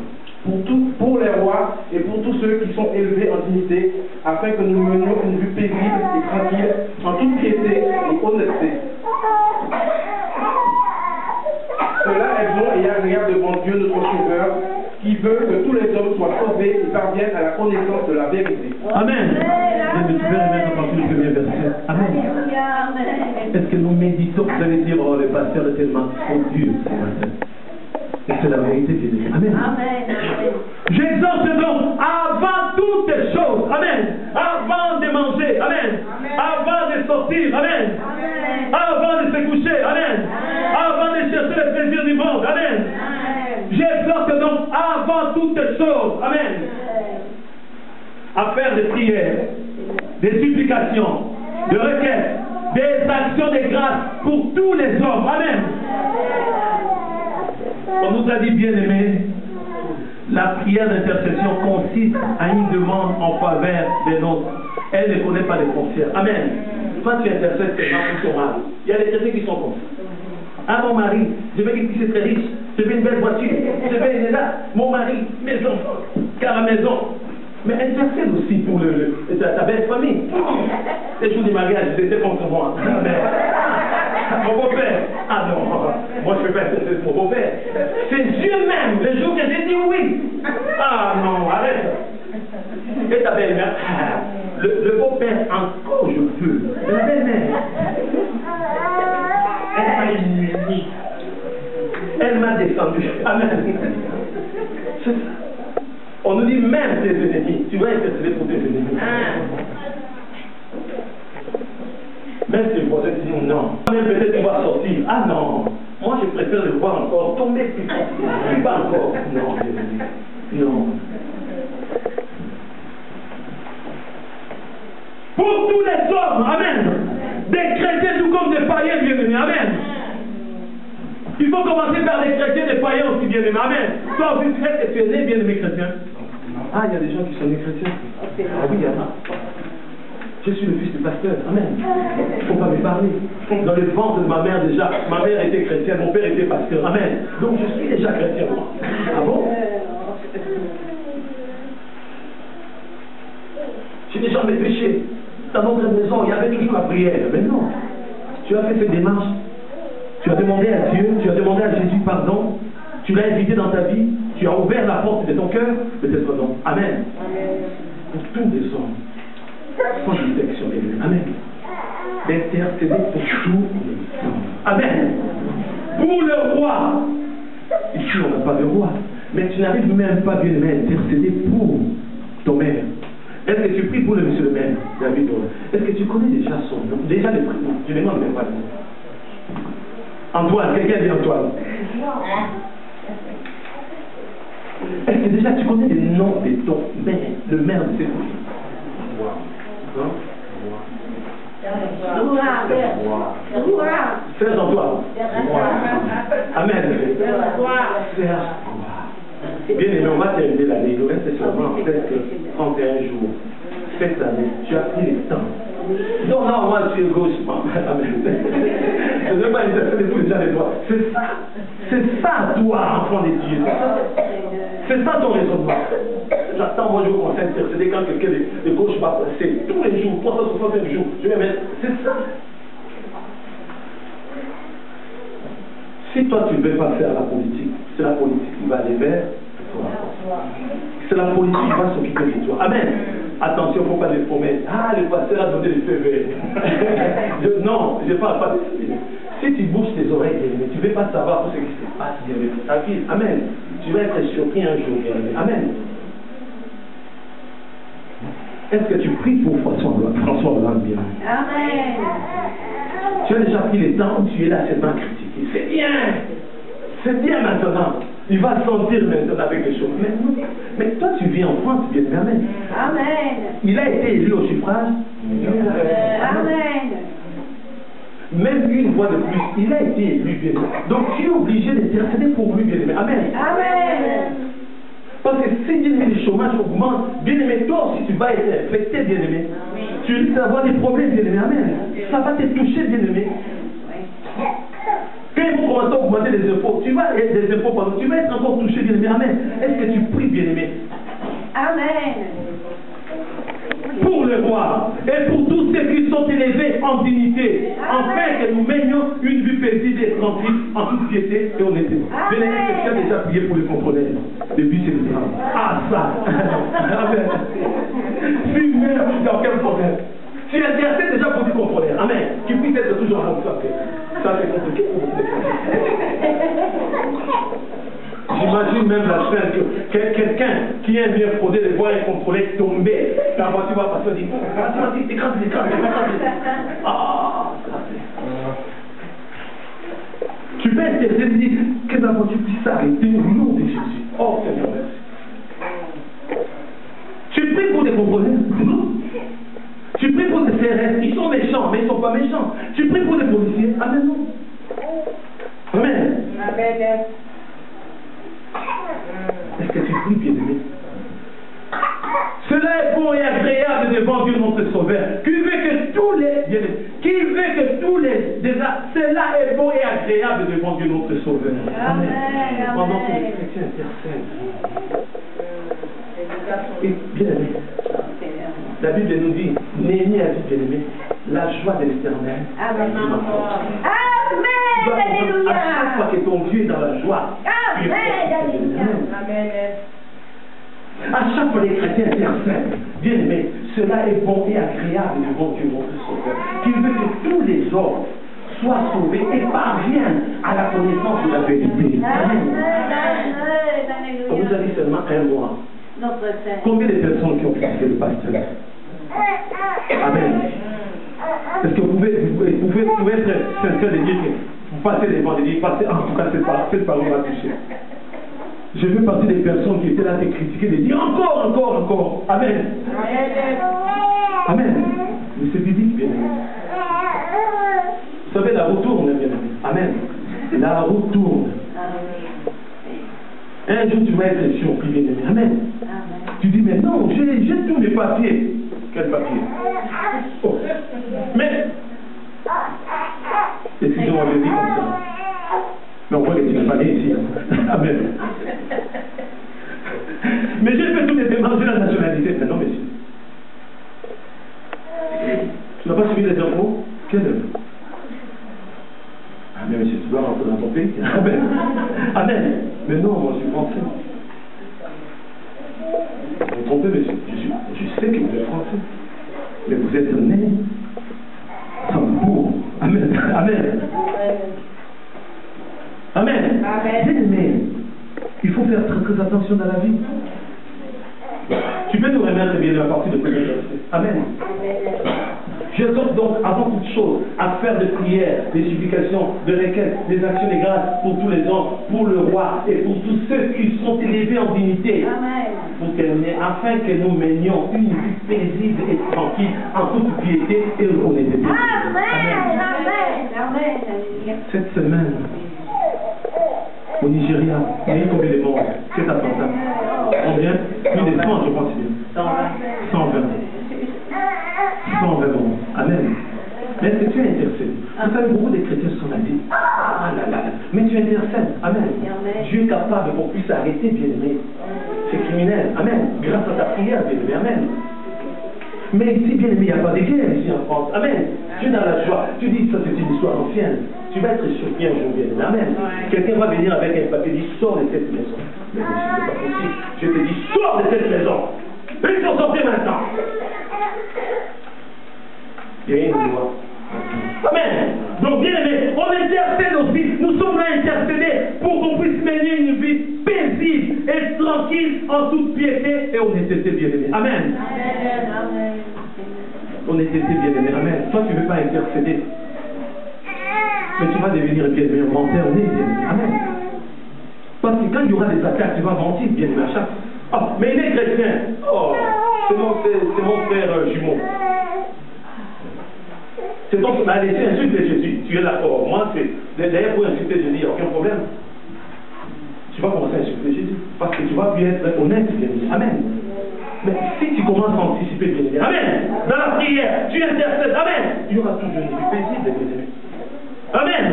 pour les rois et pour tous ceux qui sont élevés en dignité, afin que nous menions une vie paisible et tranquille, en toute piété et honnêteté. Cela est bon et agréable devant Dieu notre Sauveur, qui veut que tous les hommes soient sauvés et parviennent à la connaissance de la vérité. Amen. Je vais remettre à partir du premier verset. Amen. Est-ce que nous méditons, vous allez dire, oh, le pasteur est tellement trop dur ce matin. Et c'est la vérité qui dit. Amen. J'exhorte donc, avant toutes choses, amen, avant de manger, amen, avant de sortir, amen, avant de se coucher, amen, avant de chercher le plaisir du monde, amen. J'exhorte donc, avant toutes choses, amen, à faire des prières, des supplications, des requêtes, des actions de grâce pour tous les hommes, amen. On nous a dit, bien-aimés, la prière d'intercession consiste à une demande en faveur des nôtres. Elle ne connaît pas les frontières. Amen. Quand tu intercèdes seulement pour ton mari, il y a des chrétiens qui sont comme ça. Ah, mon mari, je veux qu'il puisse être riche, je veux une belle voiture, je veux une là, mon mari, maison, car la maison. Mais intercède aussi pour ta belle famille. Les jours du mariage, c'était contre moi. Mon beau-père. Ah non, moi je ne fais pas intercéder pour mon beau-père. C'est Dieu même, le jour que j'ai dit oui. Ah non, arrête. Et ta belle-mère, le beau-père, encore je peux. Mais la belle-mère, elle m'a uni. Elle m'a descendu. Amen. C'est ça. On nous dit même tes ennemis. Tu vas intercéder pour tes ennemis. Même si le voisin dit non, même peut-être qu'il va sortir. Ah non, moi je préfère le voir encore tomber plus bas encore. Non, non. Pour tous les hommes, amen. Des chrétiens tout comme des païens bien-aimés, amen. Il faut commencer par les chrétiens, des païens aussi bien-aimés, amen. Toi aussi, est-ce que tu es né bien-aimé chrétien? Ah, il y a des gens qui sont nés chrétiens. Ah oui, il y en a. Je suis le fils du pasteur, amen. Il ne faut pas me parler. Dans le ventre de ma mère déjà, ma mère était chrétienne, mon père était pasteur, amen. Donc je suis déjà chrétien, moi. Ah bon? J'ai déjà mes péchés. Dans notre maison, il y avait toujours la prière. Mais non. Tu as fait cette démarche. Tu as demandé à Dieu, tu as demandé à Jésus pardon. Tu l'as invité dans ta vie. Tu as ouvert la porte de ton cœur, de tes pardons. Amen. Pour tous les hommes, sans distinction, amen. D'intercéder pour tous les hommes. Amen. Pour le roi. Ici, on n'a pas de roi. Mais tu n'arrives même pas bien à intercéder pour ton maire. Est-ce que tu pries pour le monsieur le maire, David? Est-ce que tu connais déjà son nom? Déjà le prénom. Tu ne demandes même pas le nom. Antoine, quelqu'un dit Antoine. Est-ce que déjà tu connais le nom de ton maire, le maire de cette ville? Frère Antoine. Amen. Bien aimé, on va terminer l'année. Il reste seulement presque 31 jours. Cette année, tu as pris le temps. Non, non, moi tu es gauche. Amen. Je ne veux pas intercéder pour les gens les doigts. C'est ça. C'est ça, toi, enfant de Dieu. C'est ça ton raisonnement. J'attends, moi je commence à intercéder quand quelqu'un de gauche va passer. Tous les jours, 365 jours. Je vais mettre. C'est ça. Si toi tu ne veux pas faire la politique, c'est la politique qui va aller vers toi. C'est la politique qui va s'occuper de toi. Amen. Attention, il ne faut pas les promettre. Ah, le pasteur a donné le feu vert. Non, je ne parle pas de ça. Si tu bouges tes oreilles, tu ne veux pas savoir tout ce qui se passe bien avec ta vie. Amen. Tu vas être surpris un jour. Amen. Est-ce que tu pries pour François Hollande bien? Amen. Tu as déjà pris le temps où tu es là seulement critiqué. C'est bien. C'est bien maintenant. Il va sentir maintenant avec les choses. Mais toi, tu vis en France, bien amen. Amen. Il a été élu au suffrage. Amen. Même une fois de plus, il a été élu, bien aimé. Donc tu es obligé d'intercéder pour lui, bien aimé. Amen. Amen. Parce que si bien aimé, le chômage augmente, bien aimé, toi aussi tu vas être affecté, bien aimé. Tu risques d'avoir des problèmes, bien aimé. Amen. Ça va te toucher, bien aimé. Quand ils vont commencer à augmenter les impôts, tu vas être des impôts, pardon, tu vas être encore touché, bien aimé. Amen. Est-ce que tu pries, bien aimé? Amen. Pour le roi et pour tous ceux qui sont élevés en dignité, afin que nous menions une vie paisible et tranquille en toute piété et honnêteté. Bien aimé, tu as déjà prié pour les contrôleurs depuis ce temps. Ah ça. Amen. Si même il n'y a aucun problème. Tu intercèdes déjà pour du contrôleur. Amen. Qui puisse être toujours en ça. Ça c'est compliqué. J'imagine même la scène que quelqu'un qui aime bien frauder les voies et contrôler tomber. La voiture va passer et dit vas-y, t'écrases. Ah, ça c'est. Tu peux intercéder et dire que la voiture puisse s'arrêter au nom de Jésus. Oh Seigneur, merci. Tu pries pour des contrôleurs. Tu pries pour des CRS. Ils sont méchants, mais ils ne sont pas méchants. Tu pries pour des policiers. Amen. Amen. Amen. Est-ce que tu pries, bien-aimé? Cela est bon et agréable devant Dieu notre Sauveur. Qui veut que tous les cela est bon et agréable devant Dieu notre Sauveur. Amen. Pendant que les chrétiens intercèdent. Et bien-aimé, la Bible nous dit, Néhémie a dit, bien-aimé, la joie de l'Éternel. Amen. À chaque fois que ton Dieu est dans la joie. Amen. À chaque fois que les chrétiens intercèdent, bien aimé, cela est bon et agréable devant Dieu notre Sauveur, qui veut que tous les hommes soient sauvés et parviennent à la connaissance de la vérité. Amen. On nous a dit seulement un mois. Combien de personnes qui ont quitté le pasteur? Amen. Est-ce que vous pouvez être sincère de dire que vous passez devant, de dire, passez, en tout cas, cette parole m'a touché. Je fais partie des personnes qui étaient là à te critiquer, de dire encore. Amen. Amen. Mais c'est biblique, bien aimé. Vous savez, la roue tourne, bien aimé. Amen. La roue tourne. Un jour, tu vas être surpris, bien aimé. Amen. Tu dis, mais non, j'ai tous mes papiers. Quel papier? Oh. Mais, excusez-moi de dire comme ça. Mais on voit que tu n'es pas né ici. Amen. Mais j'ai fait tous les démarches de la nationalité. Mais non, monsieur. Tu n'as pas suivi les infos? Quelle info? Ah, mais monsieur, tu dois rentrer dans ton pays. Amen. Amen. Mais non, moi, je suis français. Vous vous trompez, monsieur. Je sais que vous êtes français. Mais vous êtes né sans pour. Amen. Amen. Amen. Bien-aimé, il faut faire très attention dans la vie. Tu peux nous remettre bien à partir de ce verset. Amen. J'exhorte donc avant toute chose à faire des prières, des supplications, des requêtes, des actions de grâce pour tous les hommes, pour le roi et pour tous ceux qui sont élevés en dignité. Amen. Pour terminer, afin que nous menions une vie paisible et tranquille en toute piété et honnêteté. Amen. Cette semaine, au Nigeria, il y a eu combien de morts cet attentat? Combien? Plus de 100, je pense. 120. 120 morts. Amen. Mais est-ce que tu intercèdes? Vous savez, beaucoup de chrétiens sont là. Ah là là. Mais tu intercèdes. Amen. Dieu est capable qu'on puisse arrêter, bien-aimé. C'est criminel. Amen. Grâce à ta prière, bien-aimé. Amen. Mais ici, bien aimé, il n'y a pas de guerre ici en France. Amen. Tu es dans la joie. Tu dis ça, c'est une histoire ancienne. Tu vas être surpris un jour, bien aimé. Amen. Quelqu'un va venir avec un papier, dit sors de cette maison. Mais monsieur, c'est pas possible. Je te dis, sors de cette maison. Ils sont sortis maintenant. Il y a une loi. Amen. Donc, bien aimé, on intercède aussi. Nous sommes là intercédés pour qu'on puisse mener une vie paisible et tranquille en toute piété et honnêteté, bien aimé. Amen. Amen. Honnêteté, bien aimé. Amen. Toi, tu ne veux pas intercéder. Mais tu vas devenir bien aimé, menteur, bien aimé. Amen. Parce que quand il y aura des attaques, tu vas mentir, bien aimé, à chaque. Oh, mais il est chrétien. Oh, c'est mon frère jumeau. C'est donc, allez, tu insultes Jésus. Tu es là. Oh, moi, c'est. D'ailleurs, pour insulter Jésus, il n'y a aucun problème. Tu vas commencer à insulter Jésus. Parce que tu vas plus être honnête, bien aimé. Amen. Mais si tu commences à anticiper, bien aimé. Amen. Dans la prière, tu intercèdes. Amen. Il y aura toujours une vie paisible, bien aimé. Amen.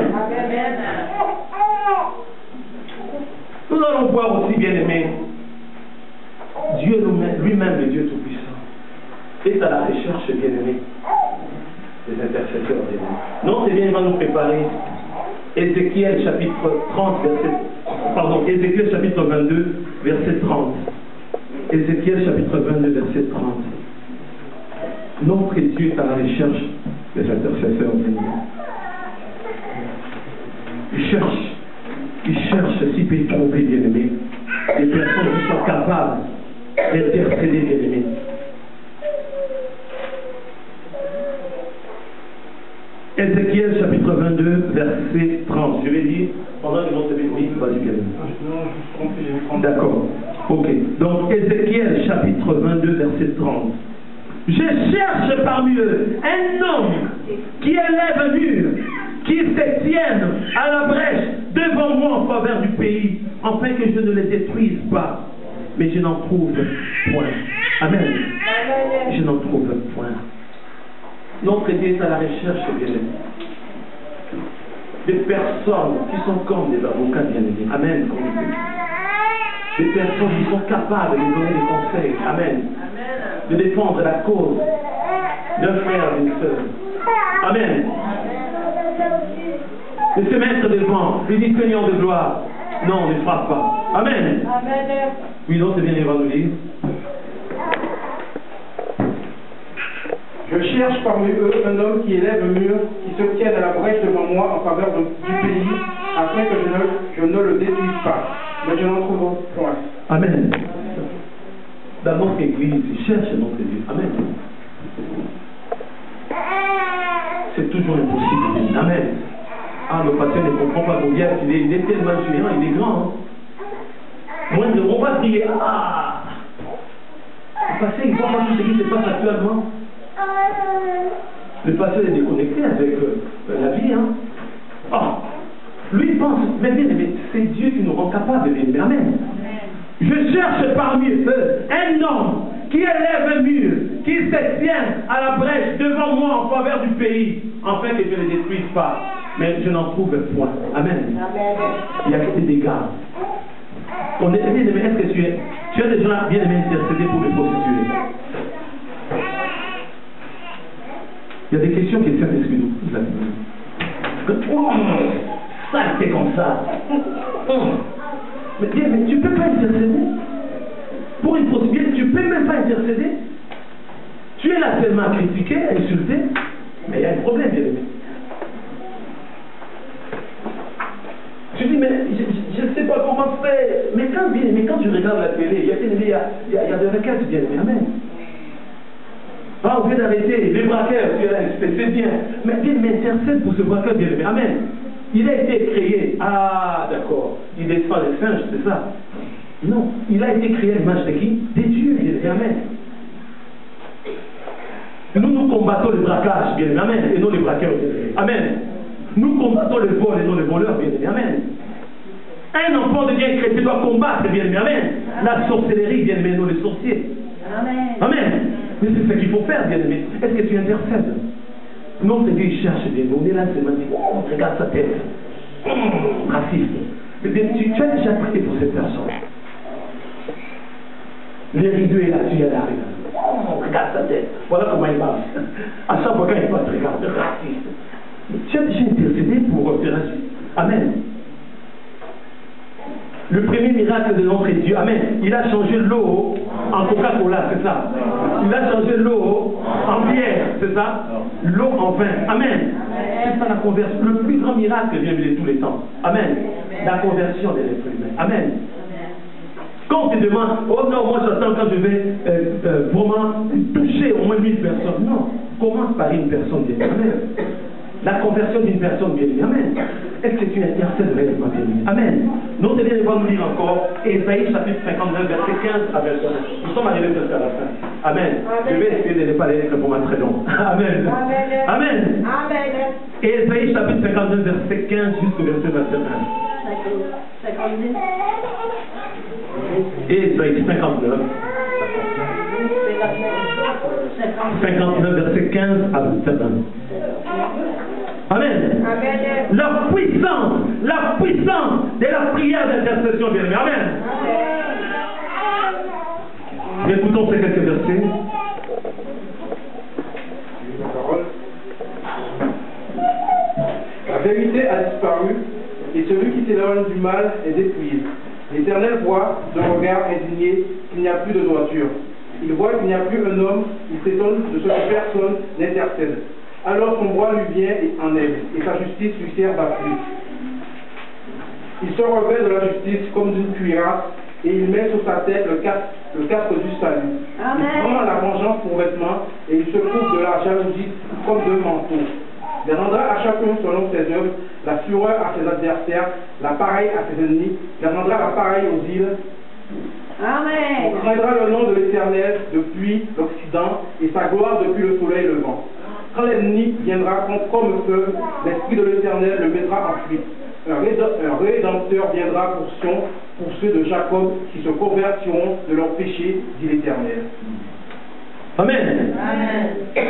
Nous allons voir aussi, bien aimé, Dieu lui-même, le Dieu Tout-Puissant, est à la recherche, bien aimé, des intercesseurs, bien aimé. Non, c'est bien, il va nous préparer. Ézéchiel chapitre 30, Ézéchiel chapitre 22, verset 30. Ézéchiel chapitre 22, verset 30. Notre Dieu est à la recherche des intercesseurs, bien aimé. Il cherche, s'il peut y trouver, bien aimé, des personnes qui sont capables d'intercéder, bien aimé. Ézéchiel chapitre 22, verset 30. Je vais dire, pendant que l'on se met, oui, vas-y, bien aimé. Non, je me trompe. D'accord. Ok. Donc, Ézéchiel chapitre 22, verset 30. Je cherche parmi eux un homme qui élève un mur, qui se tienne à la brèche devant moi en faveur du pays, afin que je ne les détruise pas. Mais je n'en trouve point. Amen. Je n'en trouve point. Notre Dieu est à la recherche, bien aimé, des personnes qui sont comme des avocats, bien aimés. Amen. Des personnes qui sont capables de donner des conseils. Amen. De défendre la cause d'un frère, d'une sœur. Amen. De se mettre devant, lui dit Seigneur de gloire. Non, ne frappe pas. Amen. Oui, non, c'est bien, il va nous dire. Je cherche parmi eux un homme qui élève un mur, qui se tienne à la brèche devant moi en faveur du pays, afin que je ne le détruise pas. Mais je n'en trouve point. Amen. Dans notre église, il cherche notre Dieu. Amen. est possible. Amen. Ah, le pasteur ne comprend pas combien il est tellement géant, il est grand. Hein. Moi, on va prier. Ah! Le pasteur, il ne voit pas tout ce qui se passe actuellement. Le pasteur est déconnecté avec la vie. Hein. Ah! Lui pense, mais bien aimé, c'est Dieu qui nous rend capables de vivre. Amen. Je cherche parmi eux un homme qui élève un mur, qui se tient à la brèche devant moi en faveur du pays, afin que je ne le détruise pas. Mais je n'en trouve point. Amen. Il y a que des dégâts. On est bien aimé, est-ce que tu as déjà bien aimé intercéder pour les prostituées? Il y a des questions qui tiennent l'esprit de nous. Ça, c'est comme ça. Mais tu ne peux pas intercéder. Pour une prostituée, tu ne peux même pas intercéder. Tu es là tellement à critiquer, à insulter, mais il y a un problème, bien aimé. Tu dis, mais je ne sais pas comment faire. Mais quand tu regardes la télé, il y a des requêtes, bien aimé. Amen. Ah, on vient d'arrêter les braqueurs, c'est bien. Mais Dieu m'intercède pour ce braqueur, bien aimé. Amen. Il a été créé. Ah, d'accord. Il défend les singes, c'est ça? Non. Il a été créé à l'image de qui? Des dieux, bien aimé. Amen. Nous combattons le braquage, bien aimé. Amen. Et non les braqueurs, bien aimé. Amen. Nous combattons le vol et non les voleurs, bien aimé. Amen. Un enfant de Dieu chrétien doit combattre, bien aimé. Amen. La sorcellerie, bien aimé, non les sorciers. Amen. Amen. Mais c'est ce qu'il faut faire, bien aimé. Est-ce que tu intercèdes? Non, c'est Dieu, il cherche des mots. On est là, c'est dit, oh, regarde sa tête. Raciste. Tu as déjà prié pour cette personne. Les rideaux est là-dessus, il arrive. Oh, regarde sa tête. Voilà comment il passe. À chaque fois qu'il passe, regarde, raciste. Tu as déjà intercédé pour faire ainsi. Amen. Le premier miracle de notre Dieu, amen. Il a changé l'eau en Coca-Cola, c'est ça. Il a changé l'eau en bière, c'est ça. L'eau en vin, amen. C'est ça la conversion. Le plus grand miracle vient de tous les temps. Amen. La conversion des êtres humains. Amen. Quand on te demande, oh non, moi j'attends quand je vais vraiment toucher au moins 1000 personnes. Non, commence par une personne bien. Amen. La conversion d'une personne bien aimée. Amen. Est-ce que tu intercèdes avec moi bien aimé? Amen. Notre Dieu va nous lire encore Ésaïe chapitre 59, verset 15 à verset 1. Nous sommes arrivés presque à la fin. Amen. Je vais essayer de ne pas les lire pour moi très long. Amen. Amen. Amen. Ésaïe chapitre 59, verset 15 jusqu'au verset 21. 59. Ésaïe 59. 59, verset 15 à 21. Amen. La puissance de la prière d'intercession, bien aimé. Amen. Écoutons ces quelques versets. La vérité a disparu, et celui qui s'éloigne du mal est dépouillé. L'Éternel voit d'un regard indigné qu'il n'y a plus de droiture. Il voit qu'il n'y a plus un homme, il s'étonne de ce que personne n'intercède. Alors son droit lui vient en aide, et sa justice lui sert d'appui. Il se revêt de la justice comme d'une cuirasse, et il met sur sa tête le casque du salut. Amen. Il prend la vengeance pour vêtement, et il se couvre de la jalousie comme d'un manteau. Il rendra à chacun selon ses œuvres, la fureur à ses adversaires, la pareille à ses ennemis, il rendra la pareille aux îles. Amen. On craindra le nom de l'Éternel depuis l'Occident, et sa gloire depuis le soleil levant. Quand l'ennemi viendra comme feu, l'Esprit de l'Éternel le mettra en fuite. Un rédempteur viendra pour ceux de Jacob qui se convertiront de leurs péchés, dit l'Éternel. Amen. Amen.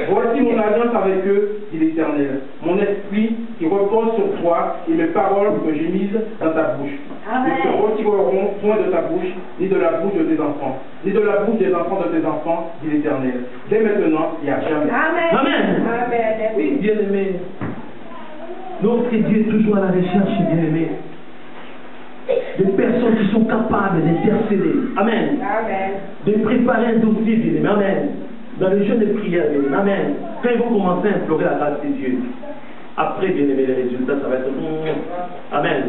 Voici mon alliance avec eux, dit l'Éternel. Mon esprit qui repose sur toi et mes paroles que j'ai mises dans ta bouche. Amen. Ne se retireront point de ta bouche, ni de la bouche de tes enfants, ni de la bouche des enfants de tes enfants, dit l'Éternel. Dès maintenant et à jamais. Amen. Amen. Amen. Oui, bien-aimé. Notre Dieu est toujours à la recherche, bien-aimé, des personnes qui sont capables d'intercéder. Amen. Amen. De préparer un dossier, bien-aimé. Amen. Dans le jeûne de prière, bien-aimé. Amen. Quand ils vont commencer à implorer la grâce de Dieu, après, bien-aimé, les résultats, ça va être Amen.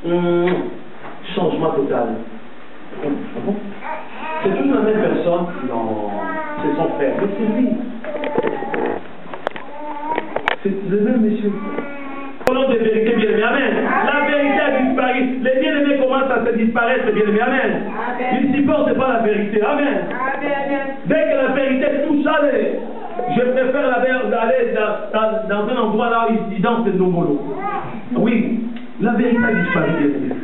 Amen. Changement total. C'est toujours la même personne. Non, c'est son frère. Mais c'est lui. C'est le même monsieur. Au nom de vérité, bien-aimé, amen. La vérité a disparu. Les bien-aimés commencent à se disparaître, bien-aimé, amen. Ils ne supportent pas la vérité, amen. Dès que la vérité touche, allez. Je préfère aller dans un endroit là où ils dansent des nombolo. Oui, la vérité a disparu, bien-aimé.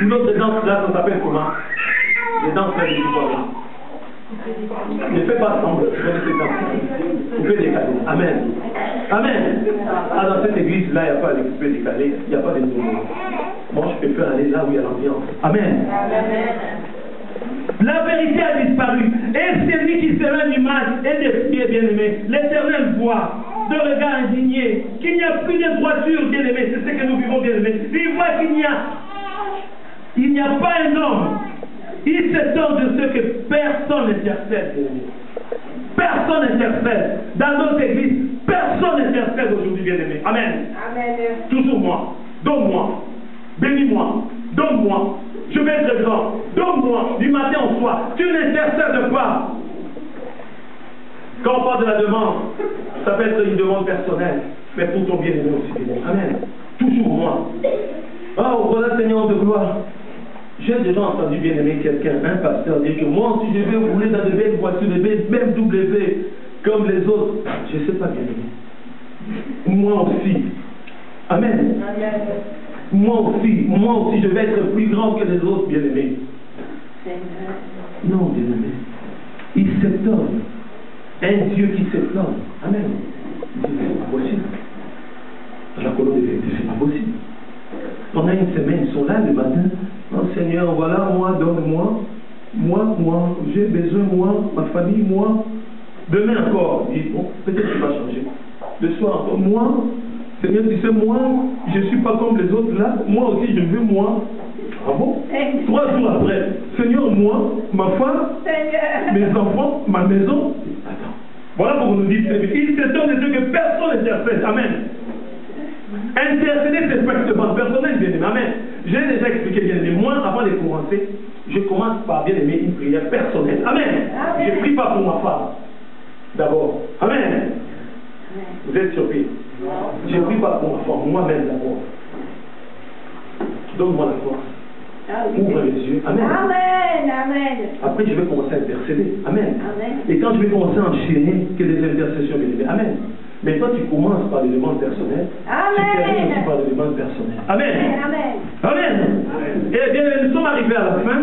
Une autre danse là, ça s'appelle comment? Les danses là, ne fais pas semblant, vous connaissez ça. Vous pouvez décaler. Amen. Amen. Ah, dans cette église là, il n'y a pas de coupé décalé, il n'y a pas de nombolo. Moi, je préfère aller là où il y a l'ambiance. Amen. La vérité a disparu. Et celui qui se rend du mal est défié, bien-aimé. L'Éternel voit de regards indignés qu'il n'y a plus de droiture, bien-aimé. C'est ce que nous vivons, bien-aimé. Il voit qu'il n'y a pas un homme. Il s'étonne de ce que personne n'intercède, bien-aimé. Personne n'intercède. Dans notre église, personne n'intercède aujourd'hui, bien-aimé. Amen. Amen. Toujours moi. Donne-moi. Bénis-moi. Donne-moi. Je vais être grand. Donne-moi du matin au soir. Tu n'intercèdes pas. Quand on parle de la demande, ça peut être une demande personnelle, mais pour ton bien-aimé aussi. Amen. Toujours moi. Oh, voilà Seigneur de gloire. J'ai déjà entendu bien-aimé quelqu'un, un pasteur, dire que moi aussi je vais rouler dans de belles voitures, de belles BMW, comme les autres. Je ne sais pas bien-aimé. Moi aussi. Amen. Moi aussi, je vais être plus grand que les autres, bien-aimés. Non, bien-aimé. Il s'étonne. Un Dieu qui s'étonne. Amen. C'est pas possible. Dans la colonne de vérité, c'est pas possible. Pendant une semaine, ils sont là le matin. Oh Seigneur, voilà, moi, donne-moi. Moi, j'ai besoin, moi, ma famille, moi. Demain encore, il dit, bon, peut-être qu'il va changer. Le soir encore, moi. Seigneur, tu sais, moi, je ne suis pas comme les autres là. Moi aussi, je veux moi. Ah bon? 3 jours après, Seigneur, moi, ma femme, mes enfants, ma maison. Attends. Voilà pourquoi on nous dit, il s'étonne de ce que personne n'intercède. Amen. Intercéder, c'est strictement personnel, bien-aimé. Amen. J'ai déjà expliqué, bien-aimé. Moi, avant de commencer, je commence par, bien-aimé, une prière personnelle. Amen. Je ne prie pas pour ma femme. D'abord. Amen. Vous êtes surpris? Je ne prie pas pour ma femme, moi-même d'abord. Donne-moi la force. Ouvre les yeux. Amen. Amen. Après, je vais commencer à intercéder. Amen. Amen. Et quand je vais commencer à enchaîner que des intercessions, bien-aimé. Amen. Mais toi, tu commences par des demandes personnelles. Amen. Tu termines aussi par des demandes personnelles. Amen. Amen. Amen. Eh bien, nous sommes arrivés à la fin.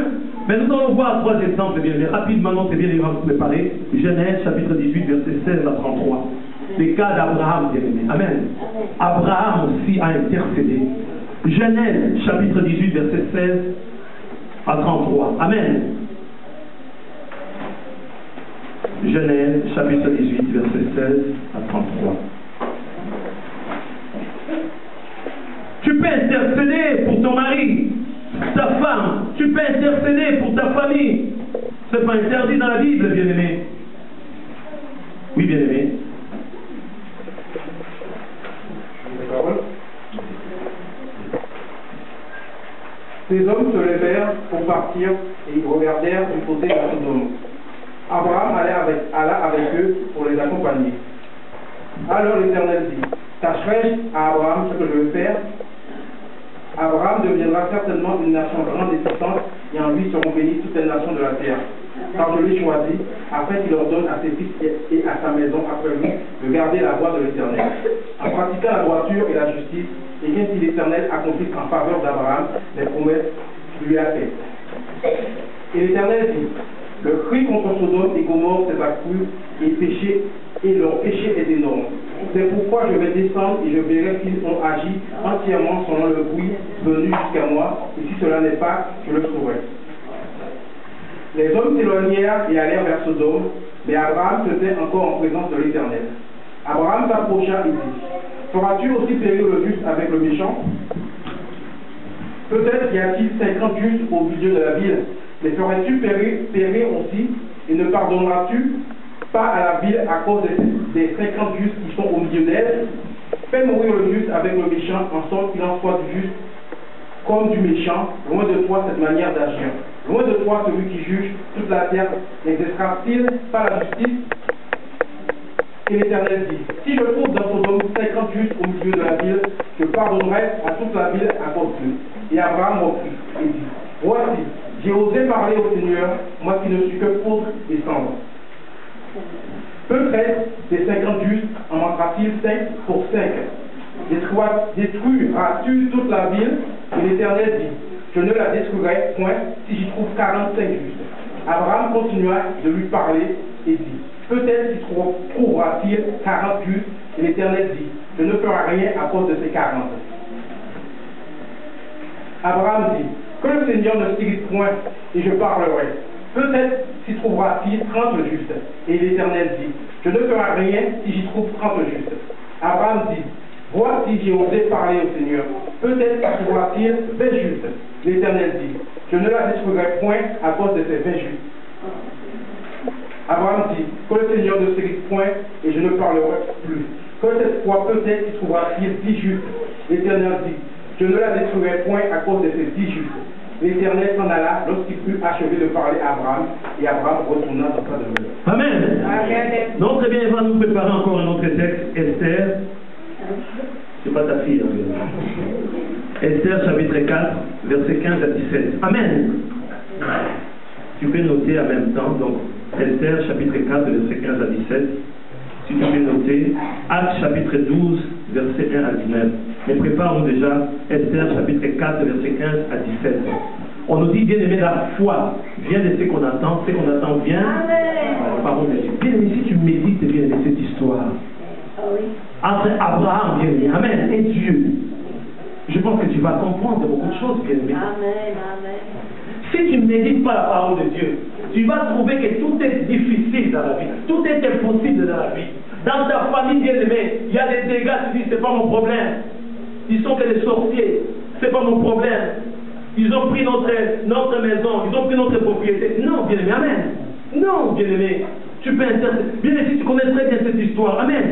Mais nous allons voir 3 exemples, bien aimés. Rapidement, c'est bien, les va vous préparer. Genèse, chapitre 18, verset 16 à 33. Les cas d'Abraham, bien aimé. Amen. Abraham aussi a intercédé. Genèse, chapitre 18, verset 16 à 33. Amen. Genèse, chapitre 18, verset 16 à 33. Tu peux intercéder pour ton mari, ta femme. Tu peux intercéder pour ta famille. C'est pas interdit dans la Bible, bien-aimé. Oui, bien-aimé. Ces hommes se levèrent pour partir et ils regardèrent du côté de Sodome. Abraham alla avec eux pour les accompagner. Alors l'Éternel dit, tâcherai-je à Abraham ce que je veux faire? Abraham deviendra certainement une nation grande et puissante, et en lui seront bénies toutes les nations de la terre. Car je l'ai choisi, afin qu'il ordonne à ses fils et à sa maison après lui de garder la voie de l'Éternel, en pratiquant la droiture et la justice, et bien si l'Éternel accomplit en faveur d'Abraham les promesses qu'il lui a faites. Et l'Éternel dit, le cri contre Sodome et Gomorrhe s'est accru, et leur péché est énorme. C'est pourquoi je vais descendre et je verrai s'ils ont agi entièrement selon le bruit venu jusqu'à moi, et si cela n'est pas, je le saurai. Les hommes s'éloignèrent et allèrent vers Sodome, mais Abraham se tint encore en présence de l'Éternel. Abraham s'approcha et dit, feras-tu aussi périr le juste avec le méchant? Peut-être y a-t-il 50 justes au milieu de la ville, mais ferais-tu périr aussi, et ne pardonneras-tu pas à la ville à cause des 50 justes qui sont au milieu d'elle? Fais mourir le juste avec le méchant, en sorte qu'il en soit du juste comme du méchant. Loin de toi cette manière d'agir. Loin de toi celui qui juge toute la terre. N'exercera-t-il pas la justice? Et l'Éternel dit, si je trouve dans Sodome 50 justes au milieu de la ville, je pardonnerai à toute la ville à cause d'eux. Et Abraham reprit et dit, voici, j'ai osé parler au Seigneur, moi qui ne suis que poudre et cendre. Peut-être des 50 justes en manquera-t-il 5 pour 5. Détruiras-tu toute la ville? Et l'Éternel dit, je ne la détruirai point si j'y trouve 45 justes. Abraham continua de lui parler et dit, peut-être s'y trouvera-t-il 40 justes? Et l'Éternel dit, je ne ferai rien à cause de ces 40. Abraham dit, que le Seigneur ne s'irrite point, et je parlerai. Peut-être s'y trouvera-t-il 30 justes. Et l'Éternel dit, je ne ferai rien si j'y trouve 30 justes. Abraham dit, voici, j'ai osé parler au Seigneur. Peut-être s'y trouvera-t-il 20 justes. L'Éternel dit, je ne la détruirai point à cause de ces 20 justes. Abraham dit, que le Seigneur ne s'irrite point, et je ne parlerai plus. Que cette fois peut-être s'y trouvera-t-il 10 justes. L'Éternel dit, je ne la détruirai point à cause de ces 10 justes. L'Éternel s'en alla lorsqu'il eut achevé de parler à Abraham, et Abraham retourna dans sa demeure. Amen. Donc, très bien, il va nous préparer encore un autre texte, Esther. C'est pas ta fille, hein. Esther, chapitre 4, versets 15 à 17. Amen. Tu peux noter en même temps, donc, Esther, chapitre 4, versets 15 à 17. Si tu peux noter, Actes, chapitre 12, versets 1 à 19. Mais prépare-nous déjà, Esther, chapitre 4, versets 15 à 17. On nous dit, bien aimé, la foi vient de ce qu'on attend vient. Pardon, bien aimé, si tu médites, bien aimé, cette histoire. Entre Abraham, bien aimé, amen, et Dieu, je pense que tu vas comprendre beaucoup de choses, bien aimé. Amen, amen. Si tu ne médites pas la parole de Dieu, tu vas trouver que tout est difficile dans la vie, tout est impossible dans la vie. Dans ta famille, bien aimé, il y a des dégâts, tu dis, c'est pas mon problème. Ils sont que des sorciers, c'est pas mon problème. Ils ont pris notre maison, ils ont pris notre propriété. Non, bien aimé, amen. Non, bien aimé, tu peux intercéder. Bien aimé, si tu connais très bien cette histoire, amen.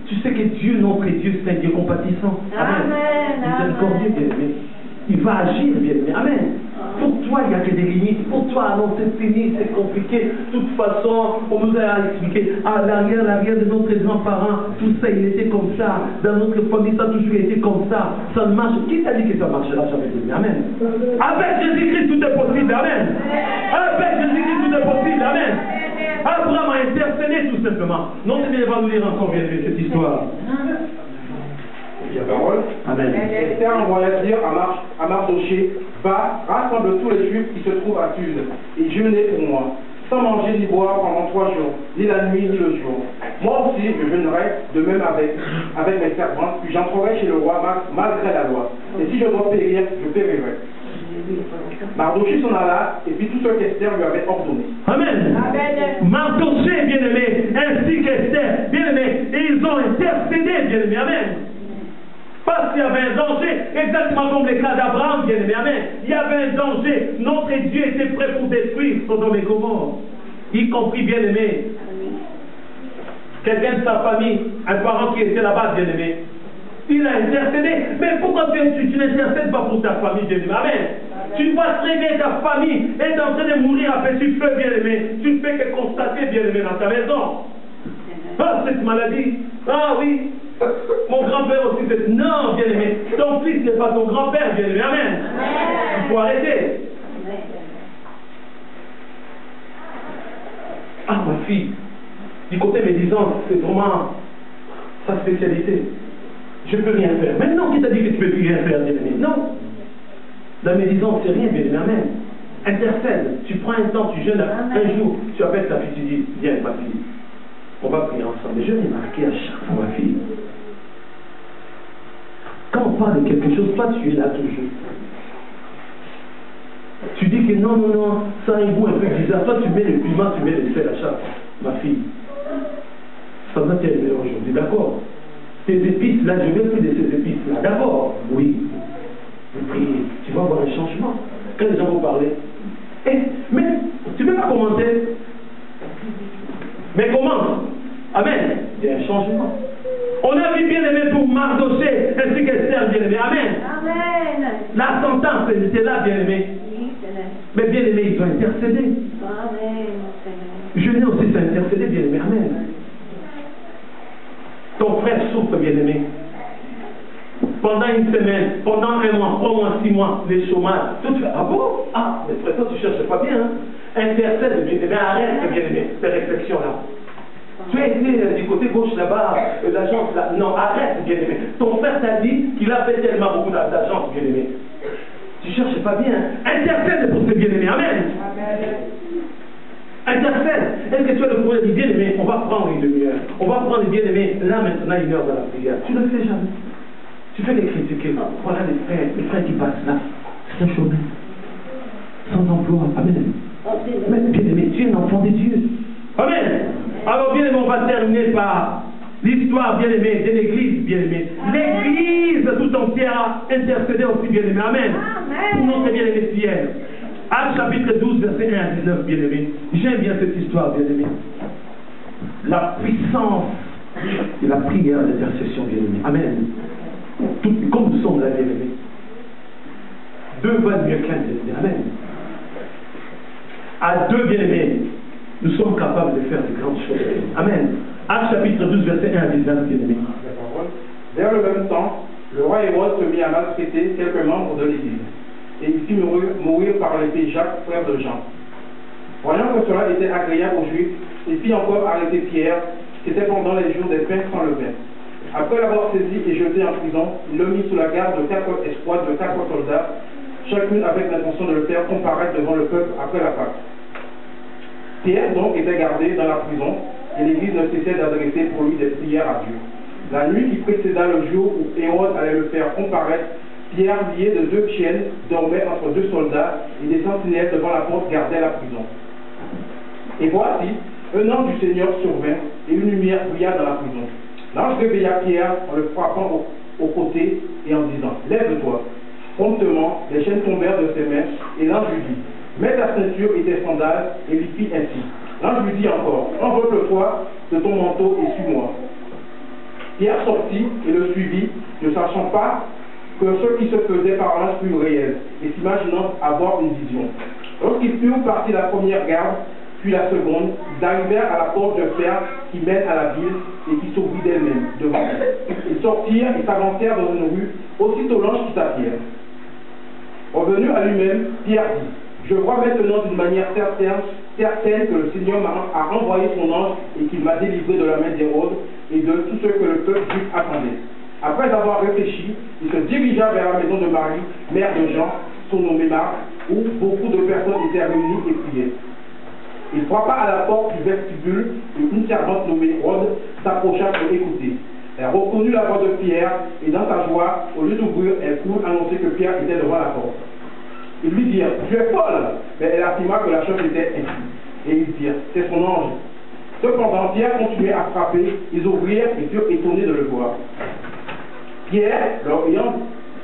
Tu sais que Dieu, notre Dieu, c'est un Dieu compatissant. Amen. Miséricordieux, bien aimé. Il va agir, bien aimé. Amen. Pour toi, il n'y a que des limites. Pour toi, non, c'est fini, c'est compliqué. De toute façon, on nous a expliqué. À l'arrière de notre grands-parents, tout ça, il était comme ça. Dans notre famille, ça a toujours été comme ça. Ça ne marche. Qui t'a dit que ça marchera jamais, bien aimé? Amen. Avec Jésus-Christ, tout est possible. Amen. Avec Jésus-Christ, tout est possible. Amen. Abraham a intercédé tout simplement. Non, c'est bien, il va nous lire encore bien cette histoire. La parole. Amen. Esther envoya dire à Mardoché, va, rassemble tous les Juifs qui se trouvent à Suse, et jeûnez pour moi, sans manger ni boire pendant 3 jours, ni la nuit ni le jour. Moi aussi, je jeûnerai de même avec mes servantes, puis j'entrerai chez le roi malgré la loi. Et si je dois périr, je périrai. Mardoché s'en alla, et puis tout ce qu'Esther lui avait ordonné. Amen. Mardoché, bien-aimé, ainsi qu'Esther, bien-aimé, ils ont intercédé, bien-aimé. Amen. Parce qu'il y avait un danger, exactement comme le cas d'Abraham, bien-aimé. Amen. Il y avait un danger. Notre Dieu était prêt pour détruire Sodome et Gomorrhe, y compris, bien-aimé, quelqu'un de sa famille, un parent qui était là-bas, bien-aimé. Il a intercédé. Mais pourquoi tu n'intercèdes pas pour ta famille, bien-aimé? Amen. Tu vois très bien ta famille est en train de mourir à petit feu, bien-aimé. Tu ne fais que constater, bien-aimé, dans ta maison. Ah, cette maladie. Ah oui. Mon grand-père aussi, c'est... Non, bien-aimé. Ton fils n'est pas ton grand-père, bien-aimé. Amen. Il faut arrêter. Ah, ma fille. Du côté médisant, c'est vraiment sa spécialité. Je ne peux rien faire. Maintenant, qui t'a dit que tu ne peux plus rien faire, bien-aimé? Non. La médisance, c'est rien, bien-aimé. Amen. Intercède. Tu prends un temps, tu jeûnes un jour. Tu appelles ta fille, tu dis, viens, ma fille. On va prier ensemble. Je l'ai marqué à chaque fois, ma fille. Quand on parle de quelque chose, toi, tu es là toujours. Tu dis que non, ça a un goût un peu bizarre. Toi, tu mets le piment, tu mets le sel à chaque fois. Ma fille, ça va t'aider aujourd'hui, d'accord? Ces épices-là, je veux plus de ces épices-là. D'abord, oui. Vous priez, tu vas avoir un changement. Quand les gens vont parler, mais tu ne peux pas commenter. Mais comment? Amen. Il y a un changement. On a vu bien aimé pour Mardoché, ainsi qu'Esther, bien aimé. Amen. Amen. La sentence, elle était là, bien aimé. Mais bien aimé, ils ont intercédé. Amen. Je n'ai aussi intercédé, bien aimé. Amen. Ton frère souffre, bien-aimé. Pendant une semaine, pendant un mois, 3 mois, 6 mois, les chômages. Toi, tu fais, ah bon? Ah, mais frère, toi, tu cherches pas bien, hein? Intercède, bien-aimé, arrête, bien-aimé, ces réflexions-là. Tu as été du côté gauche là-bas, l'agence là. Non, arrête, bien-aimé. Ton frère t'a dit qu'il a fait tellement beaucoup d'agence, bien-aimé. Tu cherches pas bien. Intercède pour ces bien-aimés. Amen. Intercède. Est-ce que tu as le pouvoir de dire, bien-aimé, on va prendre une demi-heure. On va prendre, bien-aimé, là maintenant, 1 heure dans la prière. Tu ne le fais jamais. Tu fais les critiquer. Voilà les frères qui passent là. C'est un chômeur. Sans emploi. Amen. Mais bien-aimé, tu es un enfant de Dieu. Amen. Alors, bien-aimé, on va terminer par l'histoire, bien-aimé, de l'église, bien-aimé. L'église tout entière a intercédé aussi, bien-aimé. Amen. Pour notre bien-aimé fier. Actes chapitre 12, verset 1 à 19, bien-aimé. J'aime bien cette histoire, bien-aimé. La puissance de la prière d'intercession, bien-aimé. Amen. Tout comme nous sommes là, bien-aimé. 2 valent mieux qu'un, bien-aimé. Amen. À 2, bien-aimés, nous sommes capables de faire de grandes choses. Amen. Actes chapitre 12, verset 1 à 19, bien-aimé. Vers le même temps, le roi Hérode se mit à maltraiter quelques membres de l'Église, et il fit mourir par l'épée Jacques, frère de Jean. Voyant que cela était agréable aux Juifs, il fit encore arrêter Pierre, qui était pendant les jours des pains sans levain. Après l'avoir saisi et jeté en prison, il le mit sous la garde de 4 escouades de 4 soldats, chacune avec l'intention de le faire comparaître devant le peuple après la Pâque. Pierre donc était gardé dans la prison, et l'Église ne cessait d'adresser pour lui des prières à Dieu. La nuit qui précéda le jour où Hérode allait le faire comparaître, Pierre, lié de 2 chaînes, dormait entre 2 soldats, et des sentinelles devant la porte gardaient la prison. Et voici, un ange du Seigneur survint, et une lumière brilla dans la prison. L'ange réveilla Pierre en le frappant au côté et en disant, « Lève-toi !» Promptement, les chaînes tombèrent de ses mains, et l'ange lui dit, « Mets ta ceinture et tes sandales, et lui fit ainsi. » L'ange lui dit encore, « Enveloppe-toi de ton manteau et suis-moi. » Pierre sortit et le suivit, ne sachant pas que ce qui se faisait par l'ange fut réel, et s'imaginant avoir une vision. Lorsqu'ils furent partis la première garde, puis la seconde, ils arrivèrent à la porte de fer qui mène à la ville et qui s'ouvrit d'elle-même devant eux. Ils sortirent et s'avancèrent dans une rue, aussitôt l'ange quitta Pierre. Revenu à lui-même, Pierre dit, « Je vois maintenant d'une manière certaine que le Seigneur a envoyé son ange et qu'il m'a délivré de la main d'Hérode et de tout ce que le peuple juif attendait. » Après avoir réfléchi, il se dirigea vers la maison de Marie, mère de Jean, surnommée Marc, où beaucoup de personnes étaient réunies et priaient. Il frappa à la porte du vestibule et une servante nommée Rhode s'approcha pour écouter. Elle reconnut la voix de Pierre et dans sa joie, au lieu d'ouvrir, elle courut annoncer que Pierre était devant la porte. Ils lui dirent, « Tu es folle !» Mais elle affirma que la chose était ainsi. Et ils dirent, « C'est son ange. » Cependant, Pierre continuait à frapper, ils ouvrirent et furent étonnés de le voir. Pierre, leur ayant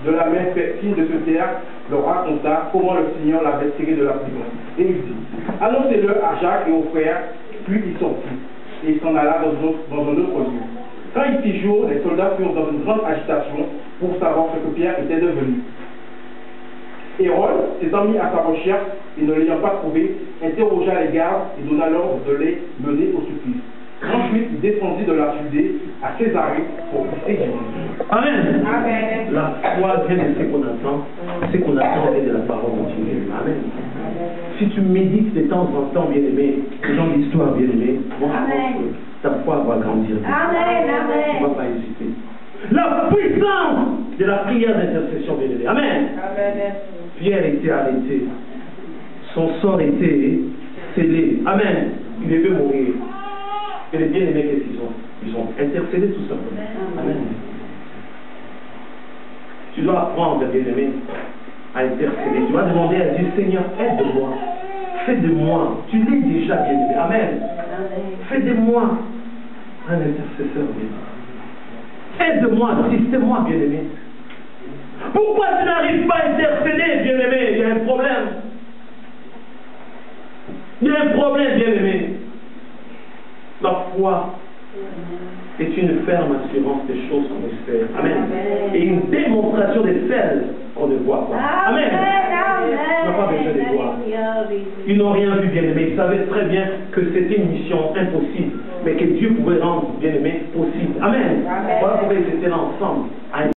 de la main fait signe de se taire, leur raconta comment le Seigneur l'avait tiré de la prison. Et il dit, « Annoncez-le à Jacques et aux frères. » Puis il sortit, et il s'en alla dans un autre lieu. Quand il fit jour, les soldats furent dans une grande agitation pour savoir ce que Pierre était devenu. Hérode, s'étant mis à sa recherche et ne l'ayant pas trouvé, interrogea les gardes et donna l'ordre de les mener au supplice. Ensuite, il descendit de la Judée à Césarée pour quitter Jésus. Amen. Amen. La foi vient de ce qu'on attend et de la parole de Dieu. Amen. Si tu médites de temps en temps, bien-aimé, dans l'histoire, bien-aimé, ta foi va grandir. Amen. Amen. Tu ne vas pas hésiter. La puissance de la prière d'intercession, bien-aimé. Amen. Amen. Pierre était arrêté. Son sort était scellé. Amen. Il devait mourir. Et les bien-aimés, qu'est-ce qu'ils ont? Ils ont intercédé tout simplement. Amen. Tu dois apprendre, bien-aimé, à intercéder. Tu vas demander à Dieu, Seigneur, aide-moi. Fais de moi. Tu l'es déjà, bien-aimé. Amen. Fais de moi un intercesseur, bien-aimé. Aide-moi, assiste-moi, bien-aimé. Pourquoi tu n'arrives pas à intercéder, bien-aimé? Il y a un problème. Il y a un problème, bien-aimé. La foi est une ferme assurance des choses qu'on espère. Amen. Et une démonstration des celles qu'on ne voit pas. Amen. Tu n'as pas besoin de voir. Ils n'ont rien vu, bien-aimé. Ils savaient très bien que c'était une mission impossible, mais que Dieu pouvait rendre, bien-aimé, possible. Amen. Voilà pourquoi ils étaient là ensemble.